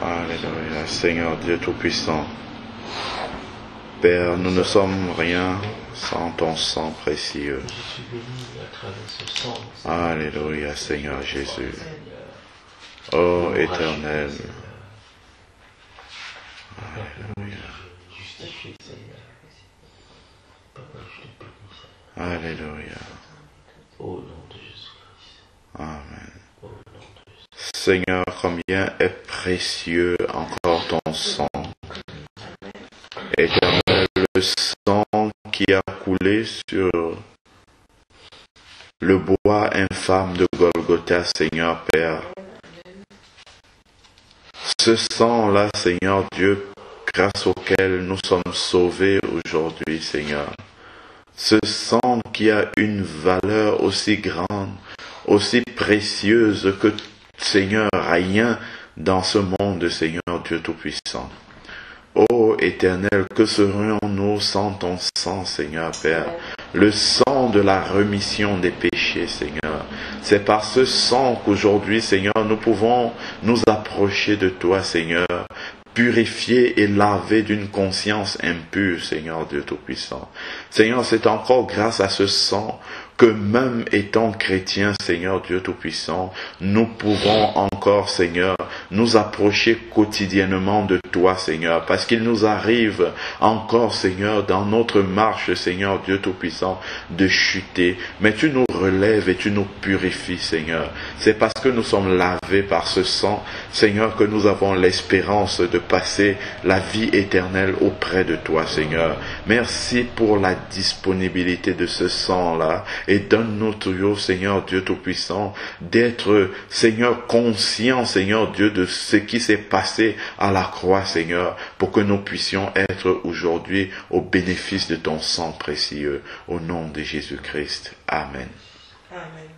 Alléluia, Seigneur Dieu Tout-Puissant. Père, nous ne sommes rien sans ton sang précieux. Alléluia, Seigneur Jésus. Ô Éternel. Alléluia. Alléluia. Amen. Seigneur, combien est précieux encore ton sang. Éternel, le sang qui a coulé sur le bois infâme de Golgotha, Seigneur Père. Ce sang-là, Seigneur Dieu, grâce auquel nous sommes sauvés aujourd'hui, Seigneur. Ce sang qui a une valeur aussi grande, aussi précieuse que, Seigneur, rien dans ce monde, Seigneur Dieu Tout-Puissant. Ô Éternel, que serions-nous sans ton sang, Seigneur Père? Le sang de la rémission des péchés, Seigneur. C'est par ce sang qu'aujourd'hui, Seigneur, nous pouvons nous approcher de toi, Seigneur, purifiés et lavés d'une conscience impure, Seigneur Dieu Tout-Puissant. Seigneur, c'est encore grâce à ce sang que même étant chrétiens, Seigneur Dieu Tout-Puissant, nous pouvons encore, Seigneur, nous approcher quotidiennement de toi, Seigneur, parce qu'il nous arrive encore, Seigneur, dans notre marche, Seigneur Dieu Tout-Puissant, de chuter. Mais tu nous relèves et tu nous purifies, Seigneur. C'est parce que nous sommes lavés par ce sang, Seigneur, que nous avons l'espérance de passer la vie éternelle auprès de toi, Seigneur. Merci pour la disponibilité de ce sang-là. Et donne-nous toujours, Seigneur Dieu Tout-Puissant, d'être, Seigneur, conscient, Seigneur Dieu, de ce qui s'est passé à la croix, Seigneur, pour que nous puissions être aujourd'hui au bénéfice de ton sang précieux. Au nom de Jésus-Christ. Amen. Amen.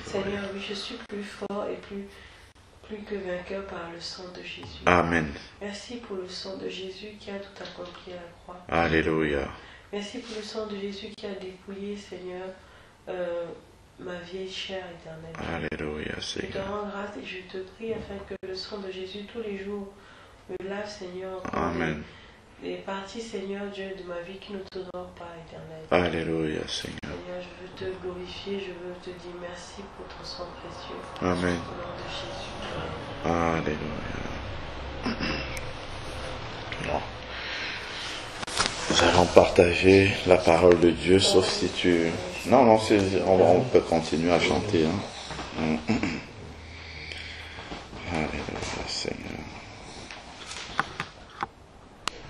Seigneur, oui, je suis plus fort et plus que vainqueur par le sang de Jésus. Amen. Merci pour le sang de Jésus qui a tout accompli à la croix. Alléluia. Merci pour le sang de Jésus qui a dépouillé, Seigneur, ma vieille chair éternelle. Alléluia, Seigneur. Je te rends grâce et je te prie afin que le sang de Jésus tous les jours me lave, Seigneur. Amen. Les parties, Seigneur Dieu, de ma vie qui ne t'honorent pas, éternel. Alléluia, Seigneur. Seigneur, je veux te glorifier, je veux te dire merci pour ton sang précieux. Amen. Au nom de Jésus. Alléluia. Bon. Nous allons partager la parole de Dieu, sauf si tu... Non, on peut continuer à chanter. Hein. Alléluia, Seigneur.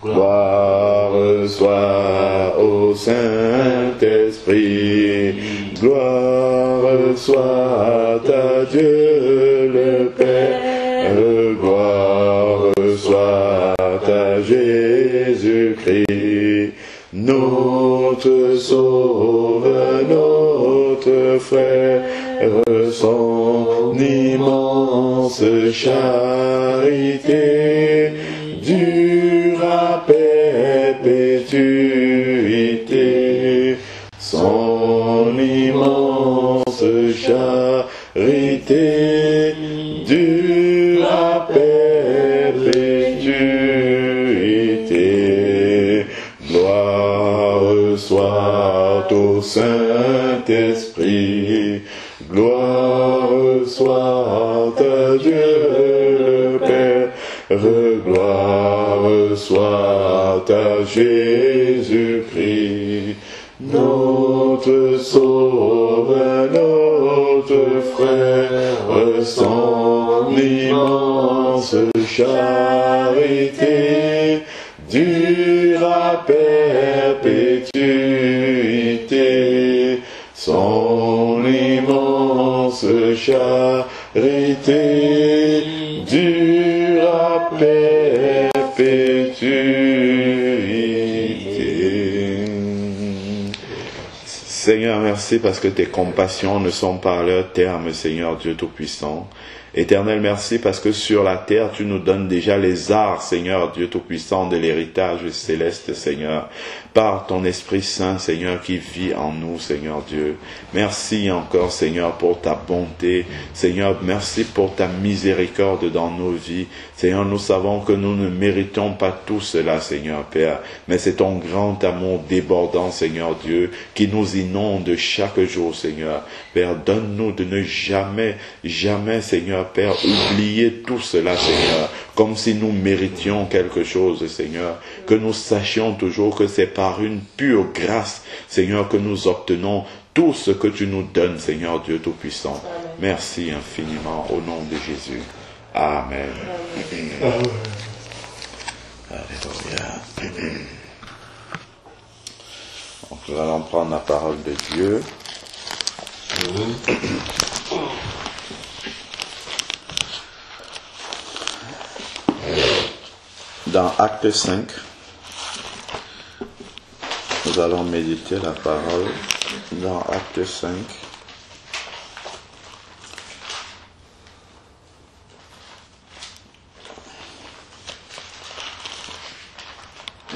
Gloire soit au Saint-Esprit, gloire soit à Dieu le Père, gloire soit à Jésus-Christ, notre Sauveur, notre Frère, son immense charité dure à perpétuité, son immense charité dure à perpétuité. Gloire soit au Saint-Esprit, gloire soit à Dieu le Père, gloire soit à Jésus-Christ, notre Sauveur, notre Frère, son immense charité dure à perpétuité, son immense charité dure à perpétuité. Seigneur, merci parce que tes compassions ne sont pas à leur terme, Seigneur Dieu Tout-Puissant. Éternel, merci parce que sur la terre, tu nous donnes déjà les arts, Seigneur Dieu Tout-Puissant, de l'héritage céleste, Seigneur. par ton Esprit Saint, Seigneur, qui vit en nous, Seigneur Dieu. Merci encore, Seigneur, pour ta bonté. Seigneur, merci pour ta miséricorde dans nos vies. Seigneur, nous savons que nous ne méritons pas tout cela, Seigneur Père, mais c'est ton grand amour débordant, Seigneur Dieu, qui nous inonde chaque jour, Seigneur. Père, donne-nous de ne jamais, Seigneur Père, oublier tout cela, Seigneur, comme si nous méritions quelque chose, Seigneur, que nous sachions toujours que c'est par une pure grâce, Seigneur, que nous obtenons tout ce que tu nous donnes, Seigneur Dieu Tout-Puissant. Merci infiniment au nom de Jésus. Amen. Alléluia. Donc, nous allons prendre la parole de Dieu. Dans Acte 5, nous allons méditer la parole. Dans Acte 5.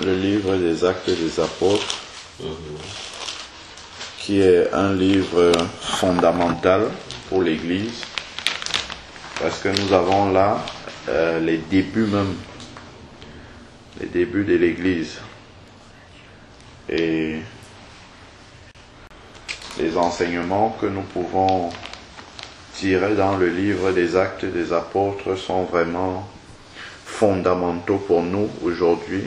Le livre des Actes des Apôtres, qui est un livre fondamental pour l'Église, parce que nous avons là les débuts même, les débuts de l'Église, et les enseignements que nous pouvons tirer dans le livre des Actes des Apôtres sont vraiment fondamentaux pour nous aujourd'hui,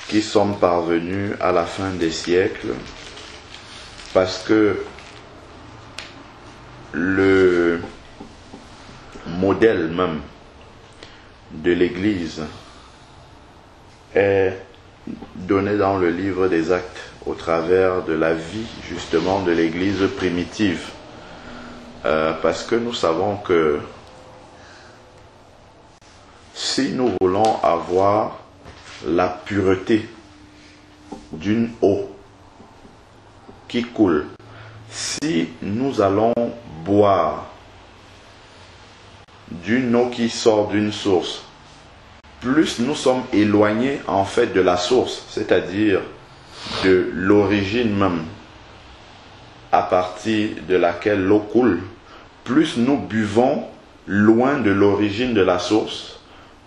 qui sommes parvenus à la fin des siècles, parce que le modèle même de l'Église est donné dans le livre des Actes au travers de la vie justement de l'Église primitive, parce que nous savons que si nous voulons avoir la pureté d'une eau qui coule, si nous allons boire d'une eau qui sort d'une source, plus nous sommes éloignés en fait de la source, c'est-à-dire de l'origine même à partir de laquelle l'eau coule, plus nous buvons loin de l'origine de la source,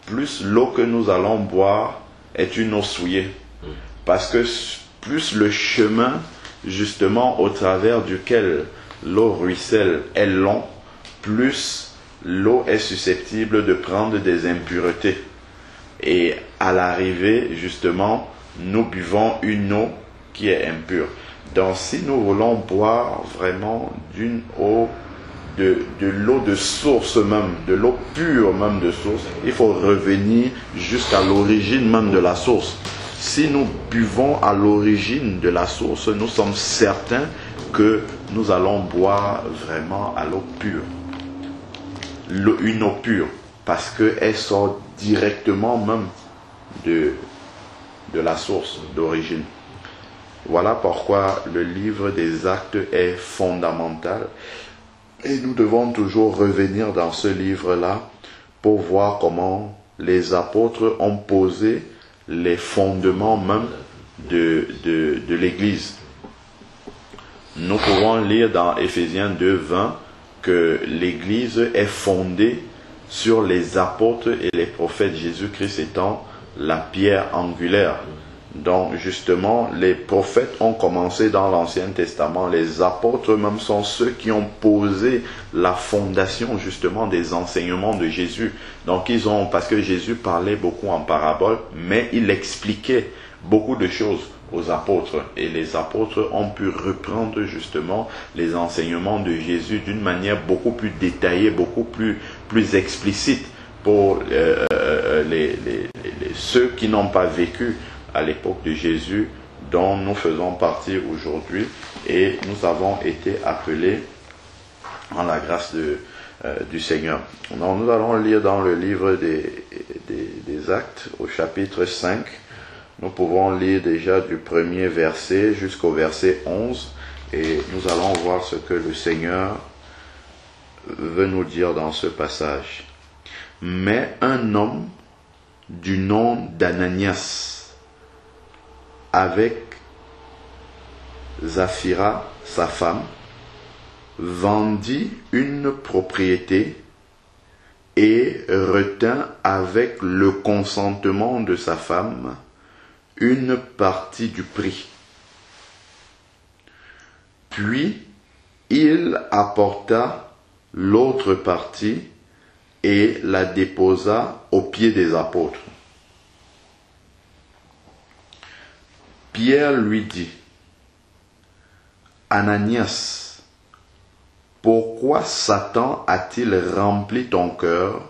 plus l'eau que nous allons boire est une eau souillée. Parce que plus le chemin, justement, au travers duquel l'eau ruisselle est long, plus l'eau est susceptible de prendre des impuretés. Et à l'arrivée, justement, nous buvons une eau qui est impure. Donc, si nous voulons boire vraiment d'une eau, de l'eau de source même, de l'eau pure même de source, il faut revenir jusqu'à l'origine même de la source. Si nous buvons à l'origine de la source, nous sommes certains que nous allons boire vraiment à l'eau pure. Une eau pure, parce qu'elle sort directement même de la source d'origine. Voilà pourquoi le livre des Actes est fondamental. Et nous devons toujours revenir dans ce livre-là pour voir comment les apôtres ont posé les fondements même de l'Église. Nous pouvons lire dans Éphésiens 2:20 que l'Église est fondée sur les apôtres et les prophètes, Jésus-Christ étant la pierre angulaire. Donc justement, les prophètes ont commencé dans l'Ancien Testament. Les apôtres même sont ceux qui ont posé la fondation justement des enseignements de Jésus. Donc parce que Jésus parlait beaucoup en parabole, mais il expliquait beaucoup de choses aux apôtres. Et les apôtres ont pu reprendre justement les enseignements de Jésus d'une manière beaucoup plus détaillée, beaucoup plus explicite pour ceux qui n'ont pas vécu à l'époque de Jésus, dont nous faisons partie aujourd'hui, et nous avons été appelés en la grâce du Seigneur. Donc, nous allons lire dans le livre des Actes, au chapitre 5. Nous pouvons lire déjà du premier verset jusqu'au verset 11, et nous allons voir ce que le Seigneur veut nous dire dans ce passage. Mais un homme du nom d'Ananias avec Zaphira, sa femme, vendit une propriété et retint avec le consentement de sa femme une partie du prix. Puis il apporta l'autre partie et la déposa aux pieds des apôtres. Pierre lui dit, Ananias, pourquoi Satan a-t-il rempli ton cœur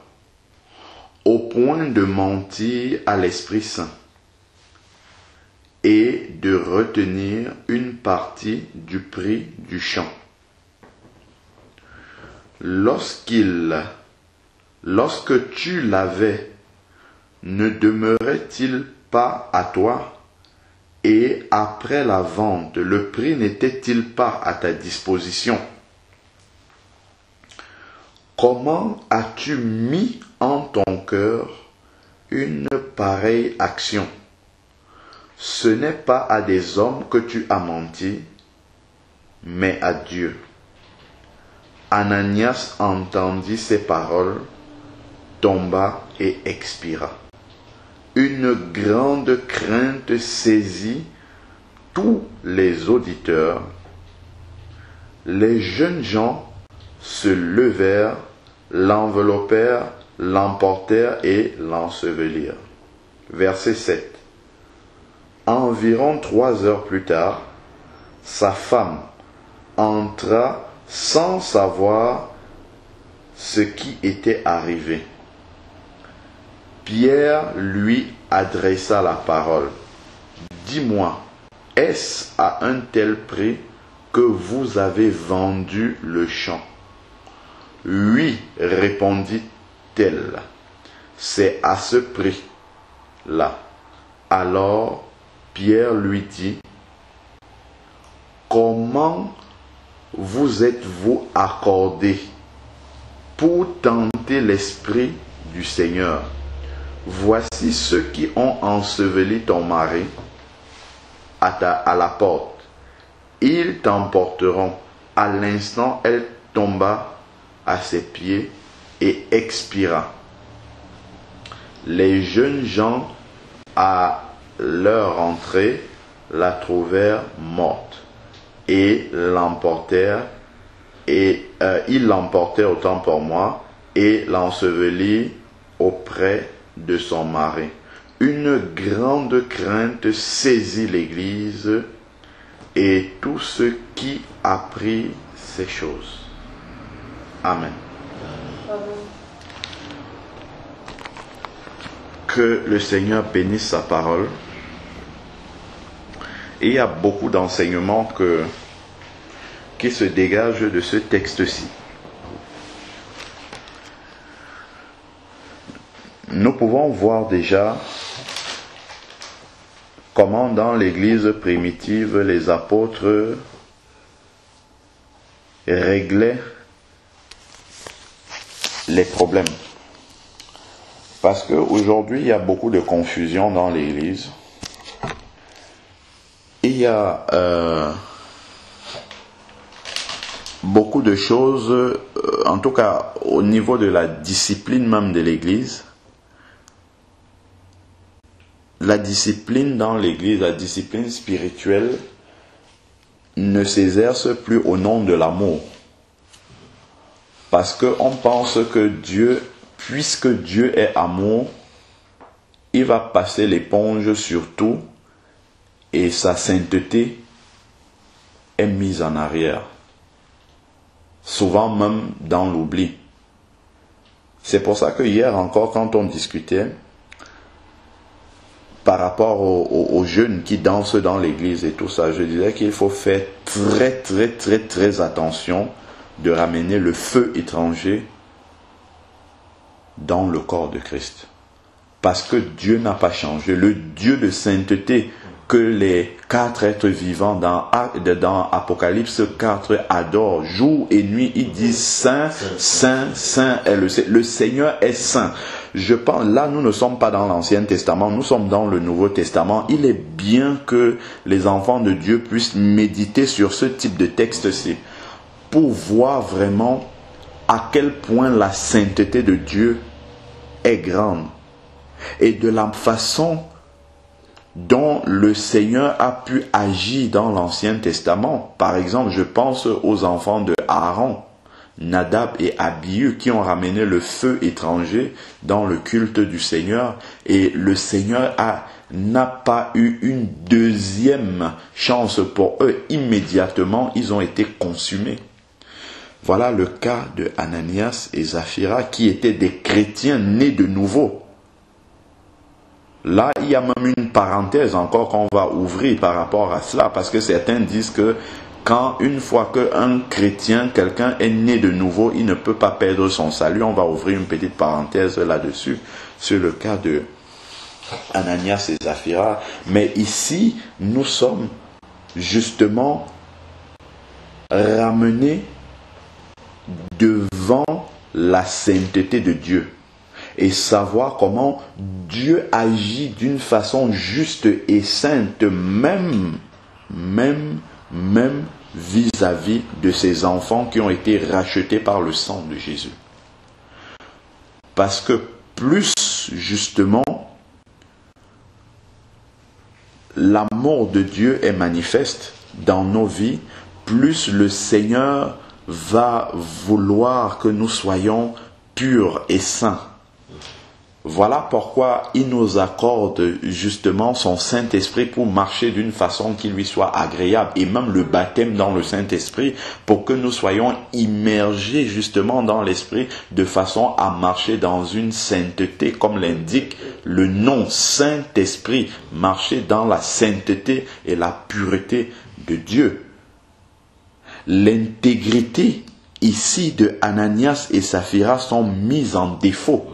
au point de mentir à l'Esprit Saint et de retenir une partie du prix du champ? Lorsque tu l'avais, ne demeurait-il pas à toi? Et après la vente, le prix n'était-il pas à ta disposition? Comment as-tu mis en ton cœur une pareille action? Ce n'est pas à des hommes que tu as menti, mais à Dieu. Ananias entendit ces paroles, tomba et expira. Une grande crainte saisit tous les auditeurs. Les jeunes gens se levèrent, l'enveloppèrent, l'emportèrent et l'ensevelirent. Verset 7. Environ 3 heures plus tard, sa femme entra sans savoir ce qui était arrivé. Pierre lui adressa la parole. Dis-moi, est-ce à un tel prix que vous avez vendu le champ? Oui, répondit-elle, c'est à ce prix-là. Alors Pierre lui dit, comment vous êtes-vous accordé pour tenter l'Esprit du Seigneur? Voici ceux qui ont enseveli ton mari à la porte. Ils t'emporteront. À l'instant, elle tomba à ses pieds et expira. Les jeunes gens, à leur entrée, la trouvèrent morte et l'emportèrent. Et ils l'emportèrent autant pour moi et l'ensevelirent auprès de son mari. Une grande crainte saisit l'Église et tous ceux qui apprirent ces choses. Amen. Que le Seigneur bénisse sa parole. Et il y a beaucoup d'enseignements qui se dégagent de ce texte-ci. Nous pouvons voir déjà comment dans l'Église primitive les apôtres réglaient les problèmes. Parce qu'aujourd'hui, il y a beaucoup de confusion dans l'Église. Il y a beaucoup de choses, en tout cas au niveau de la discipline même de l'Église. La discipline dans l'Église, la discipline spirituelle, ne s'exerce plus au nom de l'amour. Parce qu'on pense que Dieu, puisque Dieu est amour, il va passer l'éponge sur tout et sa sainteté est mise en arrière. Souvent même dans l'oubli. C'est pour ça que hier encore, quand on discutait par rapport aux jeunes qui dansent dans l'église et tout ça, je disais qu'il faut faire très attention de ramener le feu étranger dans le corps de Christ. Parce que Dieu n'a pas changé. Le Dieu de sainteté que les 4 êtres vivants dans Apocalypse 4 adorent. Jour et nuit, ils disent Saint, Saint, Saint est le Seigneur est saint. Je pense, là, nous ne sommes pas dans l'Ancien Testament, nous sommes dans le Nouveau Testament. Il est bien que les enfants de Dieu puissent méditer sur ce type de texte-ci pour voir vraiment à quel point la sainteté de Dieu est grande et de la façon dont le Seigneur a pu agir dans l'Ancien Testament. Par exemple, je pense aux enfants de Aaron, Nadab et Abihu, qui ont ramené le feu étranger dans le culte du Seigneur, et le Seigneur n'a pas eu une deuxième chance pour eux. Immédiatement, ils ont été consumés. Voilà le cas de Ananias et Saphira, qui étaient des chrétiens nés de nouveau. Là, il y a même une parenthèse encore qu'on va ouvrir par rapport à cela, parce que certains disent que une fois qu'un chrétien, quelqu'un est né de nouveau, il ne peut pas perdre son salut. On va ouvrir une petite parenthèse là-dessus, sur le cas de Ananias et Saphira. Mais ici, nous sommes justement ramenés devant la sainteté de Dieu et savoir comment Dieu agit d'une façon juste et sainte, même vis-à-vis de ses enfants qui ont été rachetés par le sang de Jésus. Parce que plus justement l'amour de Dieu est manifeste dans nos vies, plus le Seigneur va vouloir que nous soyons purs et saints. Voilà pourquoi il nous accorde justement son Saint-Esprit pour marcher d'une façon qui lui soit agréable, et même le baptême dans le Saint-Esprit pour que nous soyons immergés justement dans l'Esprit de façon à marcher dans une sainteté, comme l'indique le nom Saint-Esprit, marcher dans la sainteté et la pureté de Dieu. L'intégrité ici de Ananias et Saphira sont mises en défaut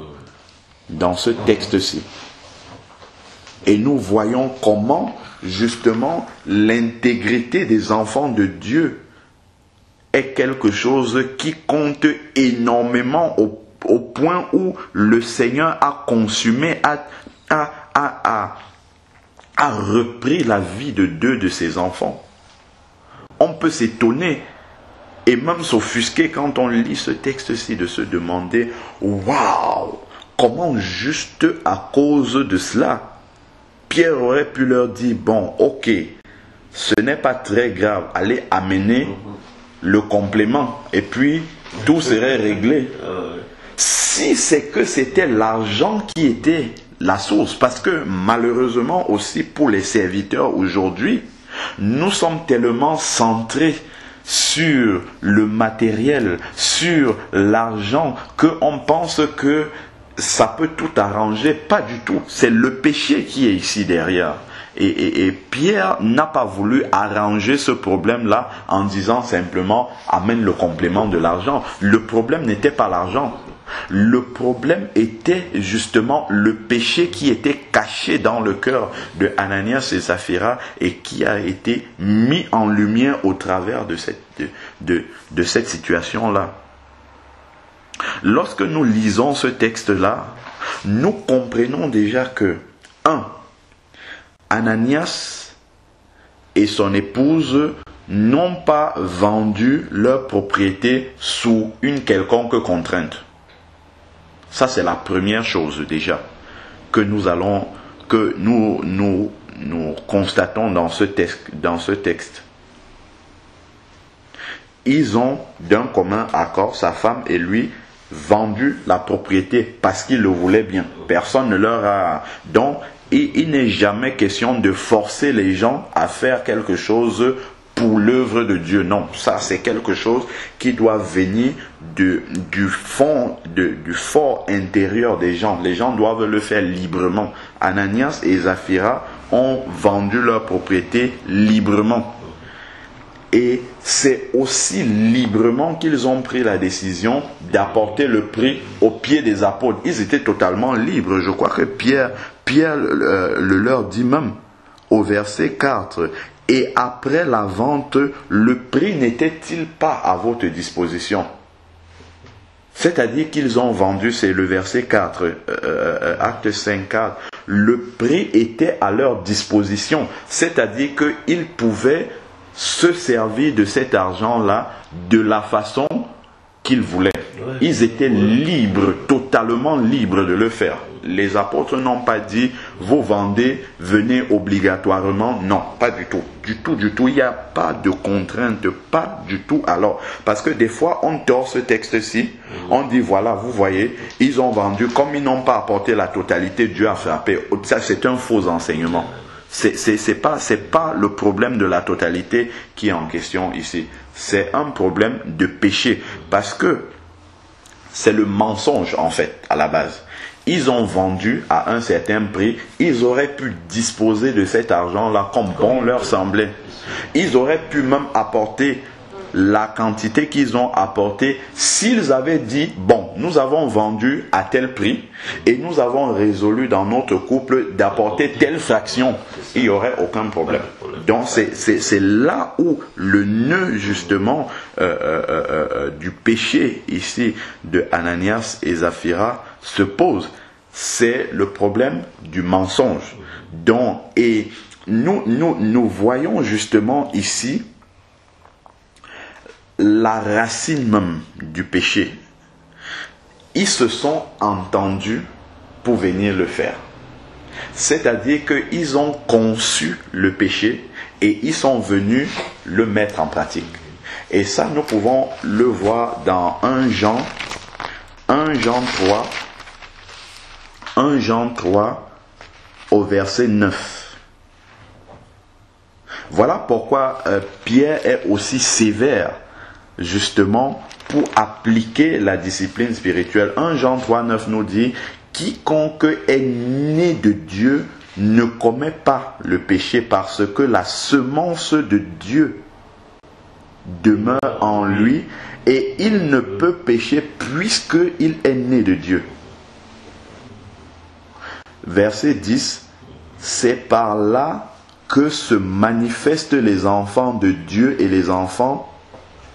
dans ce texte-ci. Et nous voyons comment, justement, l'intégrité des enfants de Dieu est quelque chose qui compte énormément au point où le Seigneur a consumé, a repris la vie de 2 de ses enfants. On peut s'étonner et même s'offusquer quand on lit ce texte-ci, de se demander « Waouh ! Comment juste à cause de cela, Pierre aurait pu leur dire, bon, ok, ce n'est pas très grave, allez amener le complément et puis tout serait réglé. Si c'est que c'était l'argent qui était la source, parce que malheureusement aussi pour les serviteurs aujourd'hui, nous sommes tellement centrés sur le matériel, sur l'argent, qu'on pense que ça peut tout arranger. Pas du tout. C'est le péché qui est ici derrière. Et Pierre n'a pas voulu arranger ce problème-là en disant simplement « amène le complément de l'argent ». Le problème n'était pas l'argent. Le problème était justement le péché qui était caché dans le cœur de Ananias et Saphira et qui a été mis en lumière au travers de cette situation-là. Lorsque nous lisons ce texte-là, nous comprenons déjà que 1. Ananias et son épouse n'ont pas vendu leur propriété sous une quelconque contrainte. Ça, c'est la première chose déjà que nous constatons dans ce texte. Ils ont d'un commun accord, sa femme et lui, vendu la propriété parce qu'ils le voulaient bien. Personne ne leur a... Donc, il n'est jamais question de forcer les gens à faire quelque chose pour l'œuvre de Dieu. Non, ça c'est quelque chose qui doit venir du fort intérieur des gens. Les gens doivent le faire librement. Ananias et Saphira ont vendu leur propriété librement. Et c'est aussi librement qu'ils ont pris la décision d'apporter le prix aux pieds des apôtres. Ils étaient totalement libres. Je crois que Pierre leur dit même, au verset 4. Et après la vente, le prix n'était-il pas à votre disposition? C'est-à-dire qu'ils ont vendu, c'est le verset 4, acte 5, 4. Le prix était à leur disposition. C'est-à-dire qu'ils pouvaient se servir de cet argent-là de la façon qu'ils voulaient. Ils étaient libres, totalement libres de le faire. Les apôtres n'ont pas dit, vous vendez, venez obligatoirement. Non, pas du tout. Du tout. Il n'y a pas de contrainte, pas du tout. Alors, parce que des fois, on tord ce texte-ci, on dit, voilà, vous voyez, ils ont vendu, comme ils n'ont pas apporté la totalité, Dieu a frappé. Ça, c'est un faux enseignement. C'est pas le problème de la totalité qui est en question ici. C'est un problème de péché. Parce que c'est le mensonge, en fait, à la base. Ils ont vendu à un certain prix. Ils auraient pu disposer de cet argent-là comme bon leur semblait. Ils auraient pu même apporter la quantité qu'ils ont apportée s'ils avaient dit, bon, nous avons vendu à tel prix et nous avons résolu dans notre couple d'apporter telle fraction. Il n'y aurait aucun problème. Donc c'est là où le nœud justement du péché ici de Ananias et Saphira se pose. C'est le problème du mensonge. Donc, et nous voyons justement ici la racine même du péché. Ils se sont entendus pour venir le faire. C'est-à-dire qu'ils ont conçu le péché et ils sont venus le mettre en pratique. Et ça, nous pouvons le voir dans 1 Jean 3 au verset 9. Voilà pourquoi Pierre est aussi sévère justement pour appliquer la discipline spirituelle. 1 Jean 3, 9 nous dit « Quiconque est né de Dieu ne commet pas le péché parce que la semence de Dieu demeure en lui et il ne peut pécher puisqu'il est né de Dieu. » Verset 10 « C'est par là que se manifestent les enfants de Dieu et les enfants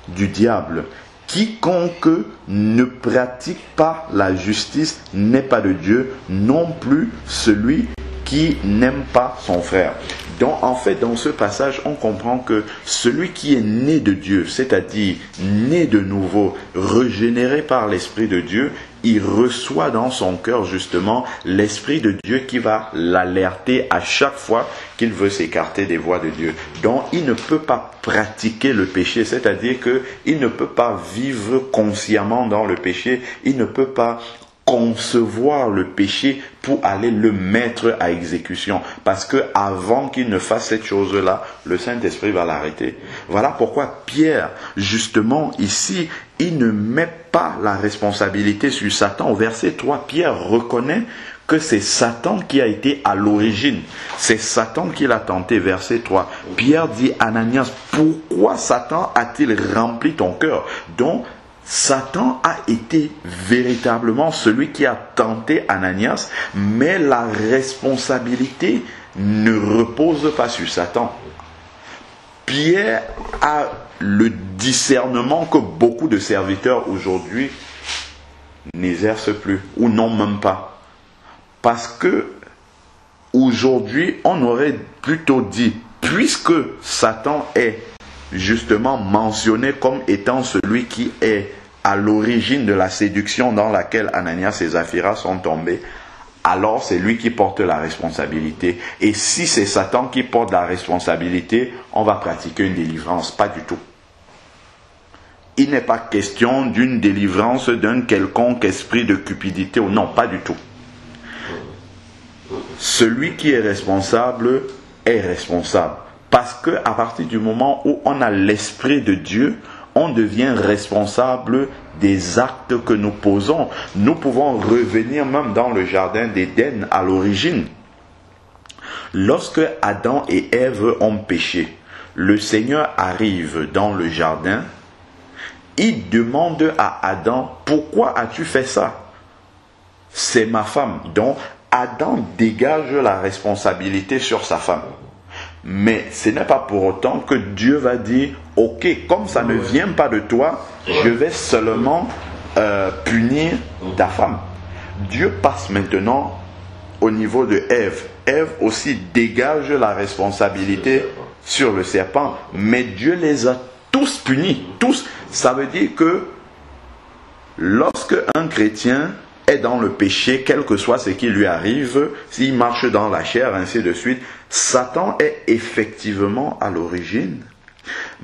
du diable. Quiconque ne pratique pas la justice n'est pas de Dieu, non plus celui qui n'aime pas son frère. » Donc en fait dans ce passage on comprend que celui qui est né de Dieu, c'est-à-dire né de nouveau, régénéré par l'Esprit de Dieu, il reçoit dans son cœur justement l'Esprit de Dieu qui va l'alerter à chaque fois qu'il veut s'écarter des voies de Dieu. Donc il ne peut pas pratiquer le péché, c'est-à-dire qu'il ne peut pas vivre consciemment dans le péché, il ne peut pas concevoir le péché pour aller le mettre à exécution. Parce que avant qu'il ne fasse cette chose-là, le Saint-Esprit va l'arrêter. Voilà pourquoi Pierre, justement ici, il ne met pas la responsabilité sur Satan. Au verset 3, Pierre reconnaît que c'est Satan qui a été à l'origine. C'est Satan qui l'a tenté. Verset 3. Pierre dit, Ananias, pourquoi Satan a-t-il rempli ton cœur? Donc, Satan a été véritablement celui qui a tenté Ananias, mais la responsabilité ne repose pas sur Satan. Pierre a le discernement que beaucoup de serviteurs aujourd'hui n'exercent plus, ou non même pas. Parce que aujourd'hui, on aurait plutôt dit, puisque Satan est justement mentionné comme étant celui qui est à l'origine de la séduction dans laquelle Ananias et Saphira sont tombés, alors c'est lui qui porte la responsabilité. Et si c'est Satan qui porte la responsabilité, on va pratiquer une délivrance. Pas du tout. Il n'est pas question d'une délivrance d'un quelconque esprit de cupidité ou non, pas du tout. Celui qui est responsable est responsable. Parce qu'à partir du moment où on a l'Esprit de Dieu, on devient responsable des actes que nous posons. Nous pouvons revenir même dans le jardin d'Éden à l'origine. Lorsque Adam et Ève ont péché, le Seigneur arrive dans le jardin. Il demande à Adam, pourquoi as-tu fait ça? C'est ma femme. Donc Adam dégage la responsabilité sur sa femme. Mais ce n'est pas pour autant que Dieu va dire, ok, comme ça ne vient pas de toi, je vais seulement punir ta femme. Dieu passe maintenant au niveau de Ève. Ève aussi dégage la responsabilité sur le serpent, mais Dieu les a tous punis, tous. Ça veut dire que lorsque un chrétien est dans le péché, quel que soit ce qui lui arrive, s'il marche dans la chair, ainsi de suite, Satan est effectivement à l'origine.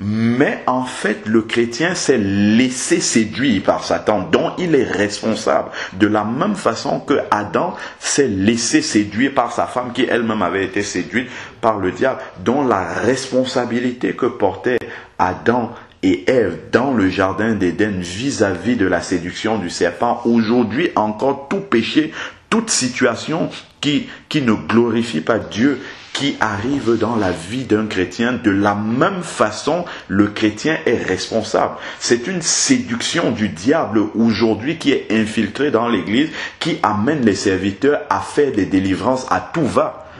Mais en fait, le chrétien s'est laissé séduire par Satan, dont il est responsable. De la même façon que Adam s'est laissé séduire par sa femme, qui elle-même avait été séduite par le diable, dont la responsabilité que portait Adam et Ève dans le jardin d'Éden vis-à-vis de la séduction du serpent. Aujourd'hui encore, tout péché, toute situation qui ne glorifie pas Dieu, qui arrive dans la vie d'un chrétien, de la même façon, le chrétien est responsable. C'est une séduction du diable aujourd'hui qui est infiltrée dans l'église, qui amène les serviteurs à faire des délivrances à tout va.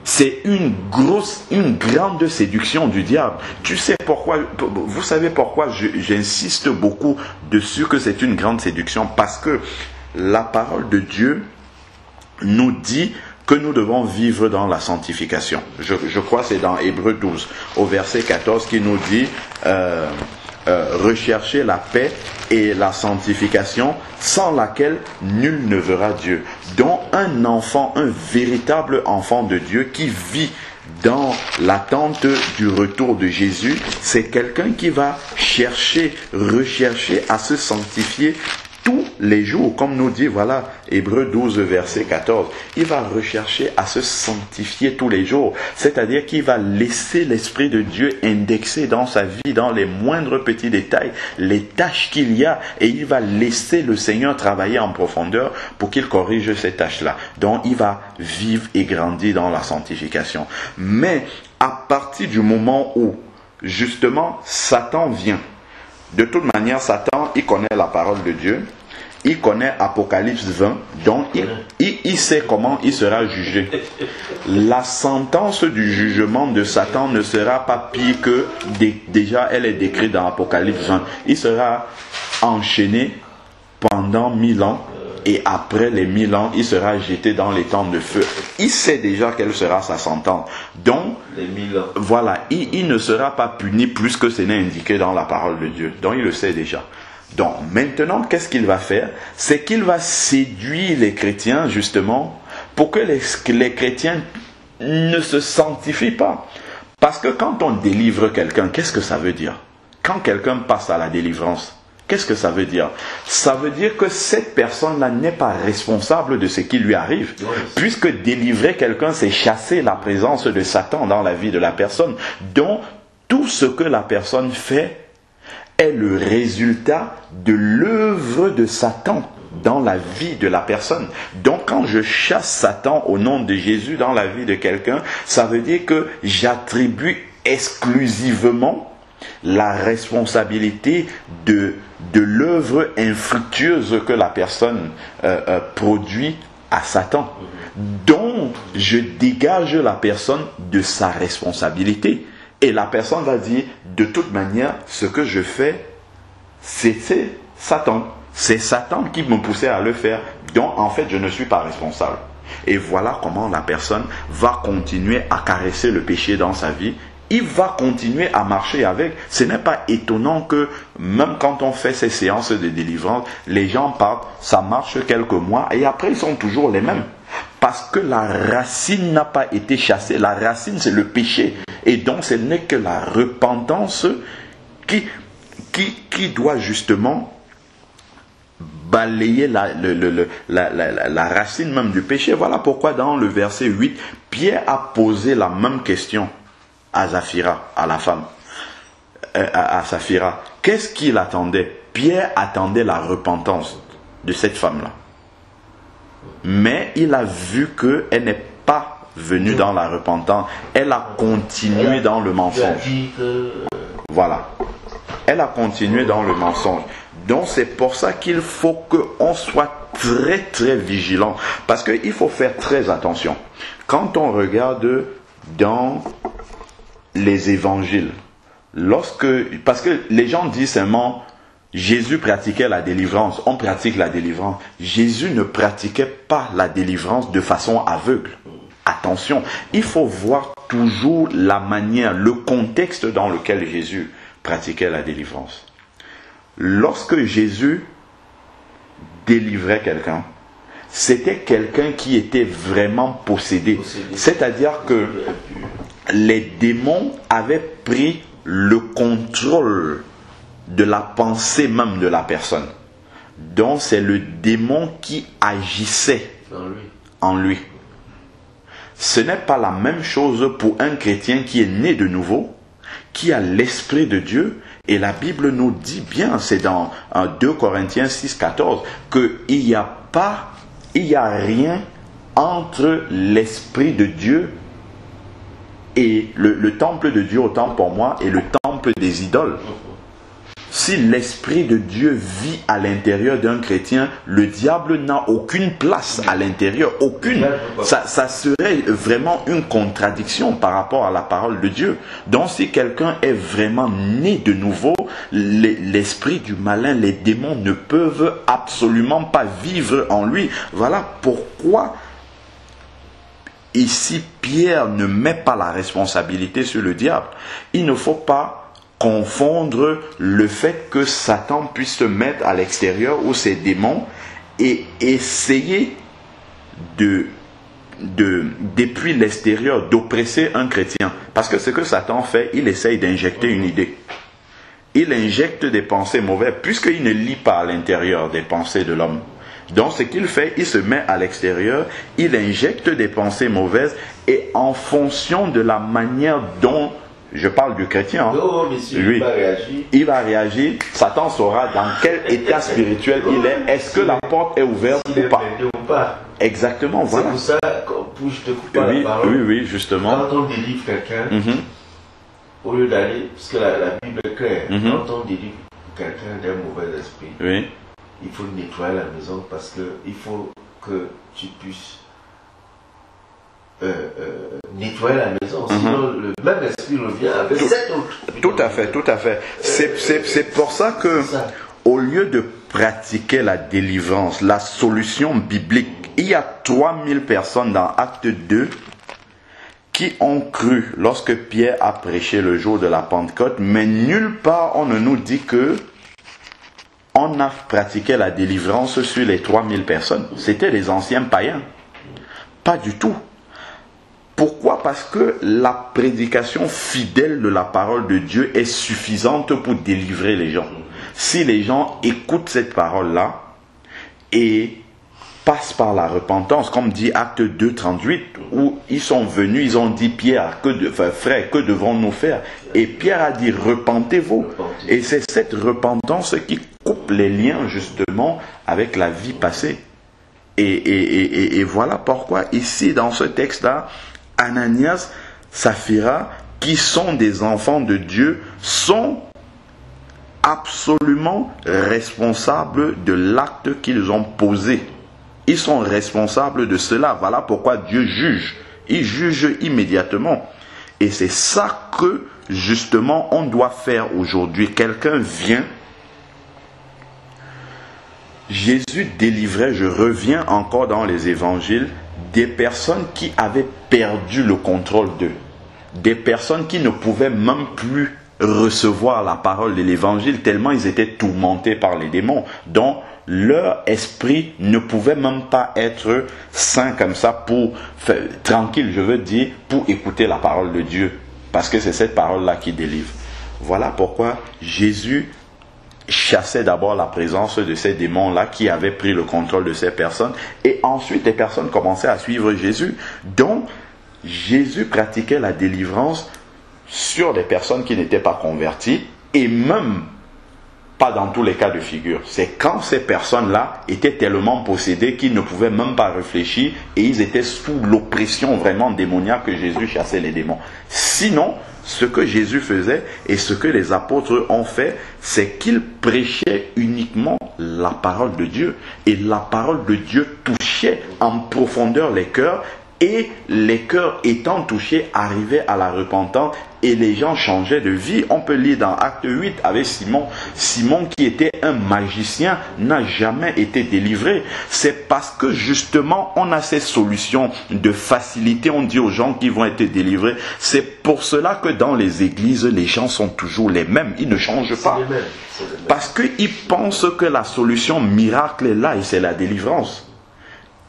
C'est une grande séduction du diable. Tu sais pourquoi, vous savez pourquoi j'insiste beaucoup dessus que c'est une grande séduction? Parce que la parole de Dieu nous dit que nous devons vivre dans la sanctification. Je crois que c'est dans Hébreux 12, au verset 14, qui nous dit rechercher la paix et la sanctification, sans laquelle nul ne verra Dieu. Donc un enfant, un véritable enfant de Dieu qui vit dans l'attente du retour de Jésus, c'est quelqu'un qui va rechercher à se sanctifier tous les jours, comme nous dit, voilà, Hébreux 12, verset 14. Il va rechercher à se sanctifier tous les jours. C'est-à-dire qu'il va laisser l'Esprit de Dieu indexer dans sa vie, dans les moindres petits détails, les tâches qu'il y a. Et il va laisser le Seigneur travailler en profondeur pour qu'il corrige ces tâches-là. Donc, il va vivre et grandir dans la sanctification. Mais, à partir du moment où, justement, Satan vient, de toute manière, Satan, il connaît la parole de Dieu, il connaît Apocalypse 20, donc il sait comment il sera jugé. La sentence du jugement de Satan ne sera pas pire que déjà elle est décrite dans Apocalypse 20. Il sera enchaîné pendant 1000 ans et après les 1000 ans, il sera jeté dans les temps de feu. Il sait déjà quelle sera sa sentence. Donc, voilà, il ne sera pas puni plus que ce n'est indiqué dans la parole de Dieu. Donc, il le sait déjà. Donc, maintenant, qu'est-ce qu'il va faire? C'est qu'il va séduire les chrétiens, justement, pour que les chrétiens ne se sanctifient pas. Parce que quand on délivre quelqu'un, qu'est-ce que ça veut dire? Quand quelqu'un passe à la délivrance, qu'est-ce que ça veut dire? Ça veut dire que cette personne-là n'est pas responsable de ce qui lui arrive. Puisque délivrer quelqu'un, c'est chasser la présence de Satan dans la vie de la personne. Donc, tout ce que la personne fait est le résultat de l'œuvre de Satan dans la vie de la personne. Donc, quand je chasse Satan au nom de Jésus dans la vie de quelqu'un, ça veut dire que j'attribue exclusivement la responsabilité de l'œuvre infructueuse que la personne produit à Satan. Donc, je dégage la personne de sa responsabilité. Et la personne va dire, de toute manière, ce que je fais, c'est Satan. C'est Satan qui me poussait à le faire. Donc, en fait, je ne suis pas responsable. Et voilà comment la personne va continuer à caresser le péché dans sa vie. Il va continuer à marcher avec. Ce n'est pas étonnant que même quand on fait ces séances de délivrance, les gens partent, ça marche quelques mois et après ils sont toujours les mêmes. Parce que la racine n'a pas été chassée. La racine, c'est le péché. Et donc ce n'est que la repentance qui doit justement balayer la racine même du péché. Voilà pourquoi dans le verset 8, Pierre a posé la même question à Saphira, à la femme, à Saphira. Qu'est-ce qu'il attendait? Pierre attendait la repentance de cette femme-là. Mais il a vu qu'elle n'est pas venue dans la repentance. Elle a continué dans le mensonge. Voilà. Elle a continué dans le mensonge. Donc c'est pour ça qu'il faut qu'on soit très très vigilant. Parce qu'il faut faire très attention. Quand on regarde dans les évangiles, parce que les gens disent seulement Jésus pratiquait la délivrance, on pratique la délivrance. Jésus ne pratiquait pas la délivrance de façon aveugle. Attention, il faut voir toujours la manière, le contexte dans lequel Jésus pratiquait la délivrance. Lorsque Jésus délivrait quelqu'un, c'était quelqu'un qui était vraiment possédé. C'est-à-dire que les démons avaient pris le contrôle de la pensée même de la personne. Donc c'est le démon qui agissait en lui. Ce n'est pas la même chose pour un chrétien qui est né de nouveau, qui a l'Esprit de Dieu. Et la Bible nous dit bien, c'est dans 2 Corinthiens 6, 14, qu'il n'y a rien entre l'Esprit de Dieu et le temple de Dieu, autant pour moi, et le temple des idoles. Si l'Esprit de Dieu vit à l'intérieur d'un chrétien, le diable n'a aucune place à l'intérieur, aucune. Ça serait vraiment une contradiction par rapport à la parole de Dieu. Donc si quelqu'un est vraiment né de nouveau, l'esprit du malin, les démons ne peuvent absolument pas vivre en lui. Voilà pourquoi ici Pierre ne met pas la responsabilité sur le diable. Il ne faut pas confondre le fait que Satan puisse se mettre à l'extérieur ou ses démons et essayer depuis l'extérieur d'oppresser un chrétien. Parce que ce que Satan fait, il essaye d'injecter une idée. Il injecte des pensées mauvaises puisqu'il ne lit pas à l'intérieur des pensées de l'homme. Donc ce qu'il fait, il se met à l'extérieur, il injecte des pensées mauvaises et en fonction de la manière dont je parle du chrétien. Lui, il va réagir. Satan saura dans quel état spirituel il est. Est-ce que la porte est ouverte ou pas? Exactement, voilà. C'est pour ça que je te coupe pas la parole. Oui, justement. Quand on délivre quelqu'un, au lieu d'aller, parce que la Bible est claire, quand on délivre quelqu'un d'un mauvais esprit, il faut nettoyer la maison parce qu'il faut que tu puisses nettoyer la maison, sinon le même esprit revient avec sept autres. Tout à fait. C'est pour ça que, au lieu de pratiquer la délivrance, la solution biblique, il y a 3000 personnes dans Acte 2 qui ont cru lorsque Pierre a prêché le jour de la Pentecôte, mais nulle part on ne nous dit que on a pratiqué la délivrance sur les 3000 personnes. C'était les anciens païens. Pas du tout. Pourquoi? Parce que la prédication fidèle de la parole de Dieu est suffisante pour délivrer les gens. Si les gens écoutent cette parole-là et passent par la repentance, comme dit Acte 2, 38, où ils sont venus, ils ont dit Pierre, frère, que devrons-nous faire? Et Pierre a dit repentez-vous. Et c'est cette repentance qui coupe les liens justement avec la vie passée. Et voilà pourquoi ici dans ce texte-là, Ananias, Saphira, qui sont des enfants de Dieu, sont absolument responsables de l'acte qu'ils ont posé. Ils sont responsables de cela. Voilà pourquoi Dieu juge. Il juge immédiatement. Et c'est ça que, justement, on doit faire aujourd'hui. Quelqu'un vient. Jésus délivrait, je reviens encore dans les évangiles, des personnes qui avaient perdu le contrôle d'eux. Des personnes qui ne pouvaient même plus recevoir la parole de l'évangile tellement ils étaient tourmentés par les démons. Donc, leur esprit ne pouvait même pas être sain comme ça tranquille, je veux dire, pour écouter la parole de Dieu. Parce que c'est cette parole-là qui délivre. Voilà pourquoi Jésus chassait d'abord la présence de ces démons-là qui avaient pris le contrôle de ces personnes. Et ensuite, les personnes commençaient à suivre Jésus. Donc, Jésus pratiquait la délivrance sur des personnes qui n'étaient pas converties et même pas dans tous les cas de figure. C'est quand ces personnes-là étaient tellement possédées qu'ils ne pouvaient même pas réfléchir et ils étaient sous l'oppression vraiment démoniaque que Jésus chassait les démons. Sinon, ce que Jésus faisait et ce que les apôtres ont fait, c'est qu'ils prêchaient uniquement la parole de Dieu. Et la parole de Dieu touchait en profondeur les cœurs Et les cœurs étant touchés arrivaient à la repentance et les gens changeaient de vie. On peut lire dans Acte 8 avec Simon. Simon qui était un magicien n'a jamais été délivré. C'est parce que justement on a ces solutions de facilité. On dit aux gens qui vont être délivrés. C'est pour cela que dans les églises, les gens sont toujours les mêmes. Ils ne changent pas. Parce qu'ils pensent que la solution miracle est là et c'est la délivrance.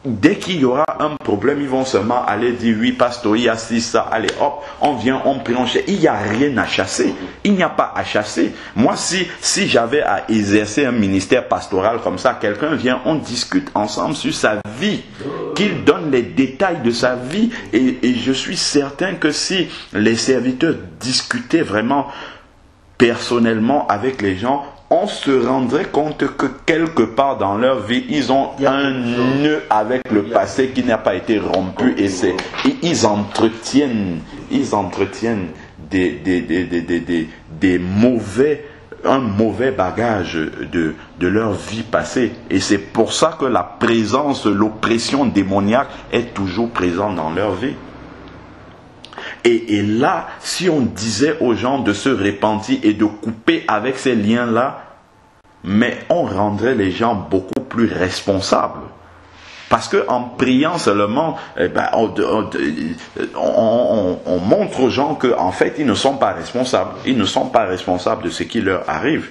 Dès qu'il y aura un problème, ils vont seulement aller dire oui, pasteur, il y a ci, ça, allez hop, on vient, on prie, on chasse. Il n'y a rien à chasser. Il n'y a pas à chasser. Moi, si j'avais à exercer un ministère pastoral comme ça, quelqu'un vient, on discute ensemble sur sa vie, qu'il donne les détails de sa vie. Et je suis certain que si les serviteurs discutaient vraiment personnellement avec les gens, on se rendrait compte que quelque part dans leur vie, ils ont un nœud avec le passé qui n'a pas été rompu et ils entretiennent un mauvais bagage de leur vie passée. Et c'est pour ça que la présence, l'oppression démoniaque est toujours présente dans leur vie. Et là, si on disait aux gens de se repentir et de couper avec ces liens-là, mais on rendrait les gens beaucoup plus responsables. Parce qu'en priant seulement, on montre aux gens qu'en fait, ils ne sont pas responsables. Ils ne sont pas responsables de ce qui leur arrive.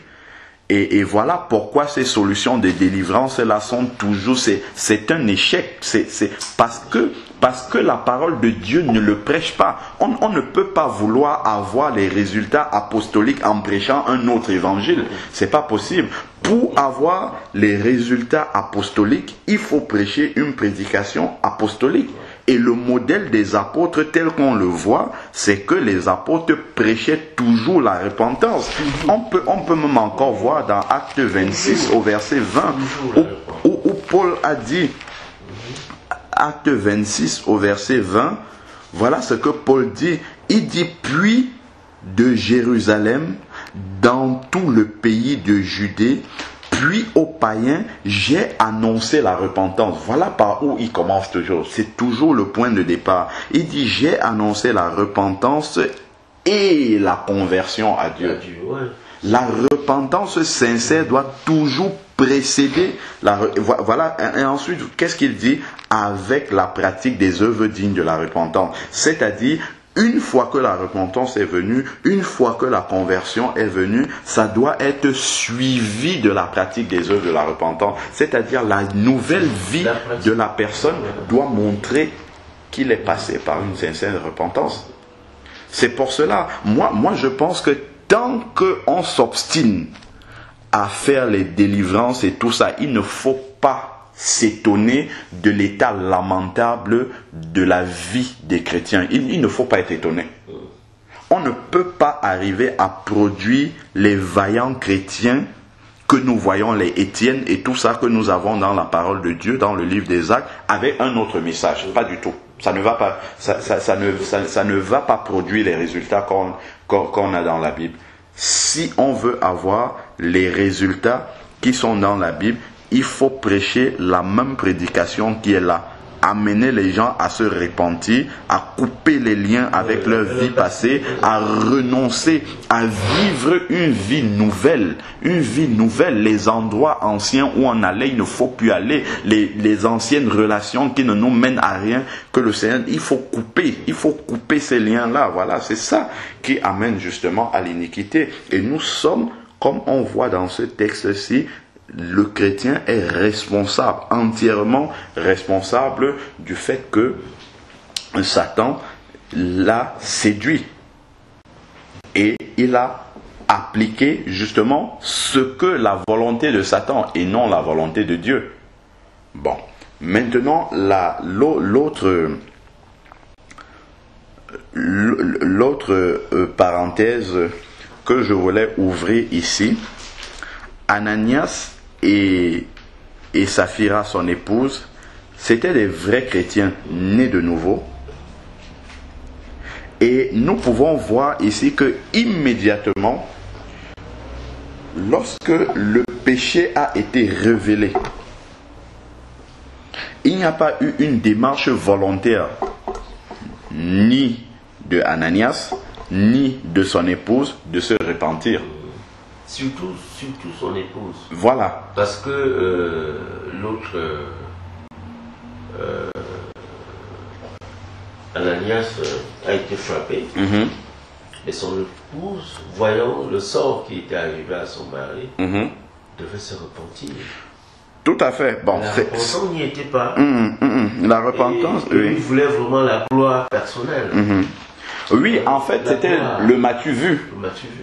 Et voilà pourquoi ces solutions de délivrance-là sont toujours... C'est un échec. C'est parce que la parole de Dieu ne le prêche pas. On ne peut pas vouloir avoir les résultats apostoliques en prêchant un autre évangile. C'est pas possible. Pour avoir les résultats apostoliques, il faut prêcher une prédication apostolique. Et le modèle des apôtres tel qu'on le voit, c'est que les apôtres prêchaient toujours la repentance. On peut même encore voir dans Acte 26 au verset 20 où Paul a dit, Acte 26 au verset 20, voilà ce que Paul dit. Il dit, puis de Jérusalem, dans tout le pays de Judée, puis aux païens, j'ai annoncé la repentance. Voilà par où il commence toujours. C'est toujours le point de départ. Il dit, j'ai annoncé la repentance et la conversion à Dieu. La repentance sincère doit toujours précéder voilà. Et ensuite, qu'est-ce qu'il dit? Avec la pratique des œuvres dignes de la repentance. C'est-à-dire, une fois que la repentance est venue, une fois que la conversion est venue, ça doit être suivi de la pratique des œuvres de la repentance. C'est-à-dire la nouvelle vie de la personne doit montrer qu'il est passé par une sincère repentance. C'est pour cela, moi je pense que tant qu'on s'obstine à faire les délivrances et tout ça, il ne faut pas s'étonner de l'état lamentable de la vie des chrétiens. Il ne faut pas être étonné. On ne peut pas arriver à produire les vaillants chrétiens que nous voyons, les Étienne et tout ça que nous avons dans la parole de Dieu, dans le livre des Actes, avec un autre message. Pas du tout. Ça ne va pas, ça ne va pas produire les résultats qu'on a dans la Bible. Si on veut avoir les résultats qui sont dans la Bible, il faut prêcher la même prédication qui est là. Amener les gens à se repentir, à couper les liens avec leur vie passée, à renoncer, à vivre une vie nouvelle. Une vie nouvelle. Les endroits anciens où on allait, il ne faut plus aller. Les anciennes relations qui ne nous mènent à rien que le Seigneur, il faut couper ces liens-là. Voilà, c'est ça qui amène justement à l'iniquité. Et nous sommes, comme on voit dans ce texte-ci, le chrétien est responsable, entièrement responsable du fait que Satan l'a séduit. Et il a appliqué justement ce que la volonté de Satan et non la volonté de Dieu. Bon, maintenant l'autre parenthèse que je voulais ouvrir ici, Ananias et Saphira, son épouse, c'étaient des vrais chrétiens nés de nouveau. Et nous pouvons voir ici que immédiatement, lorsque le péché a été révélé, il n'y a pas eu une démarche volontaire ni de Ananias, ni de son épouse de se repentir. Surtout son épouse. Voilà. Parce que l'autre, Ananias, a été frappé. Et son épouse, voyant le sort qui était arrivé à son mari, devait se repentir. Tout à fait. Bon, la repentance n'y était pas. La repentance, et il voulait vraiment la gloire personnelle. Oui, en fait, c'était le m'as-tu vu.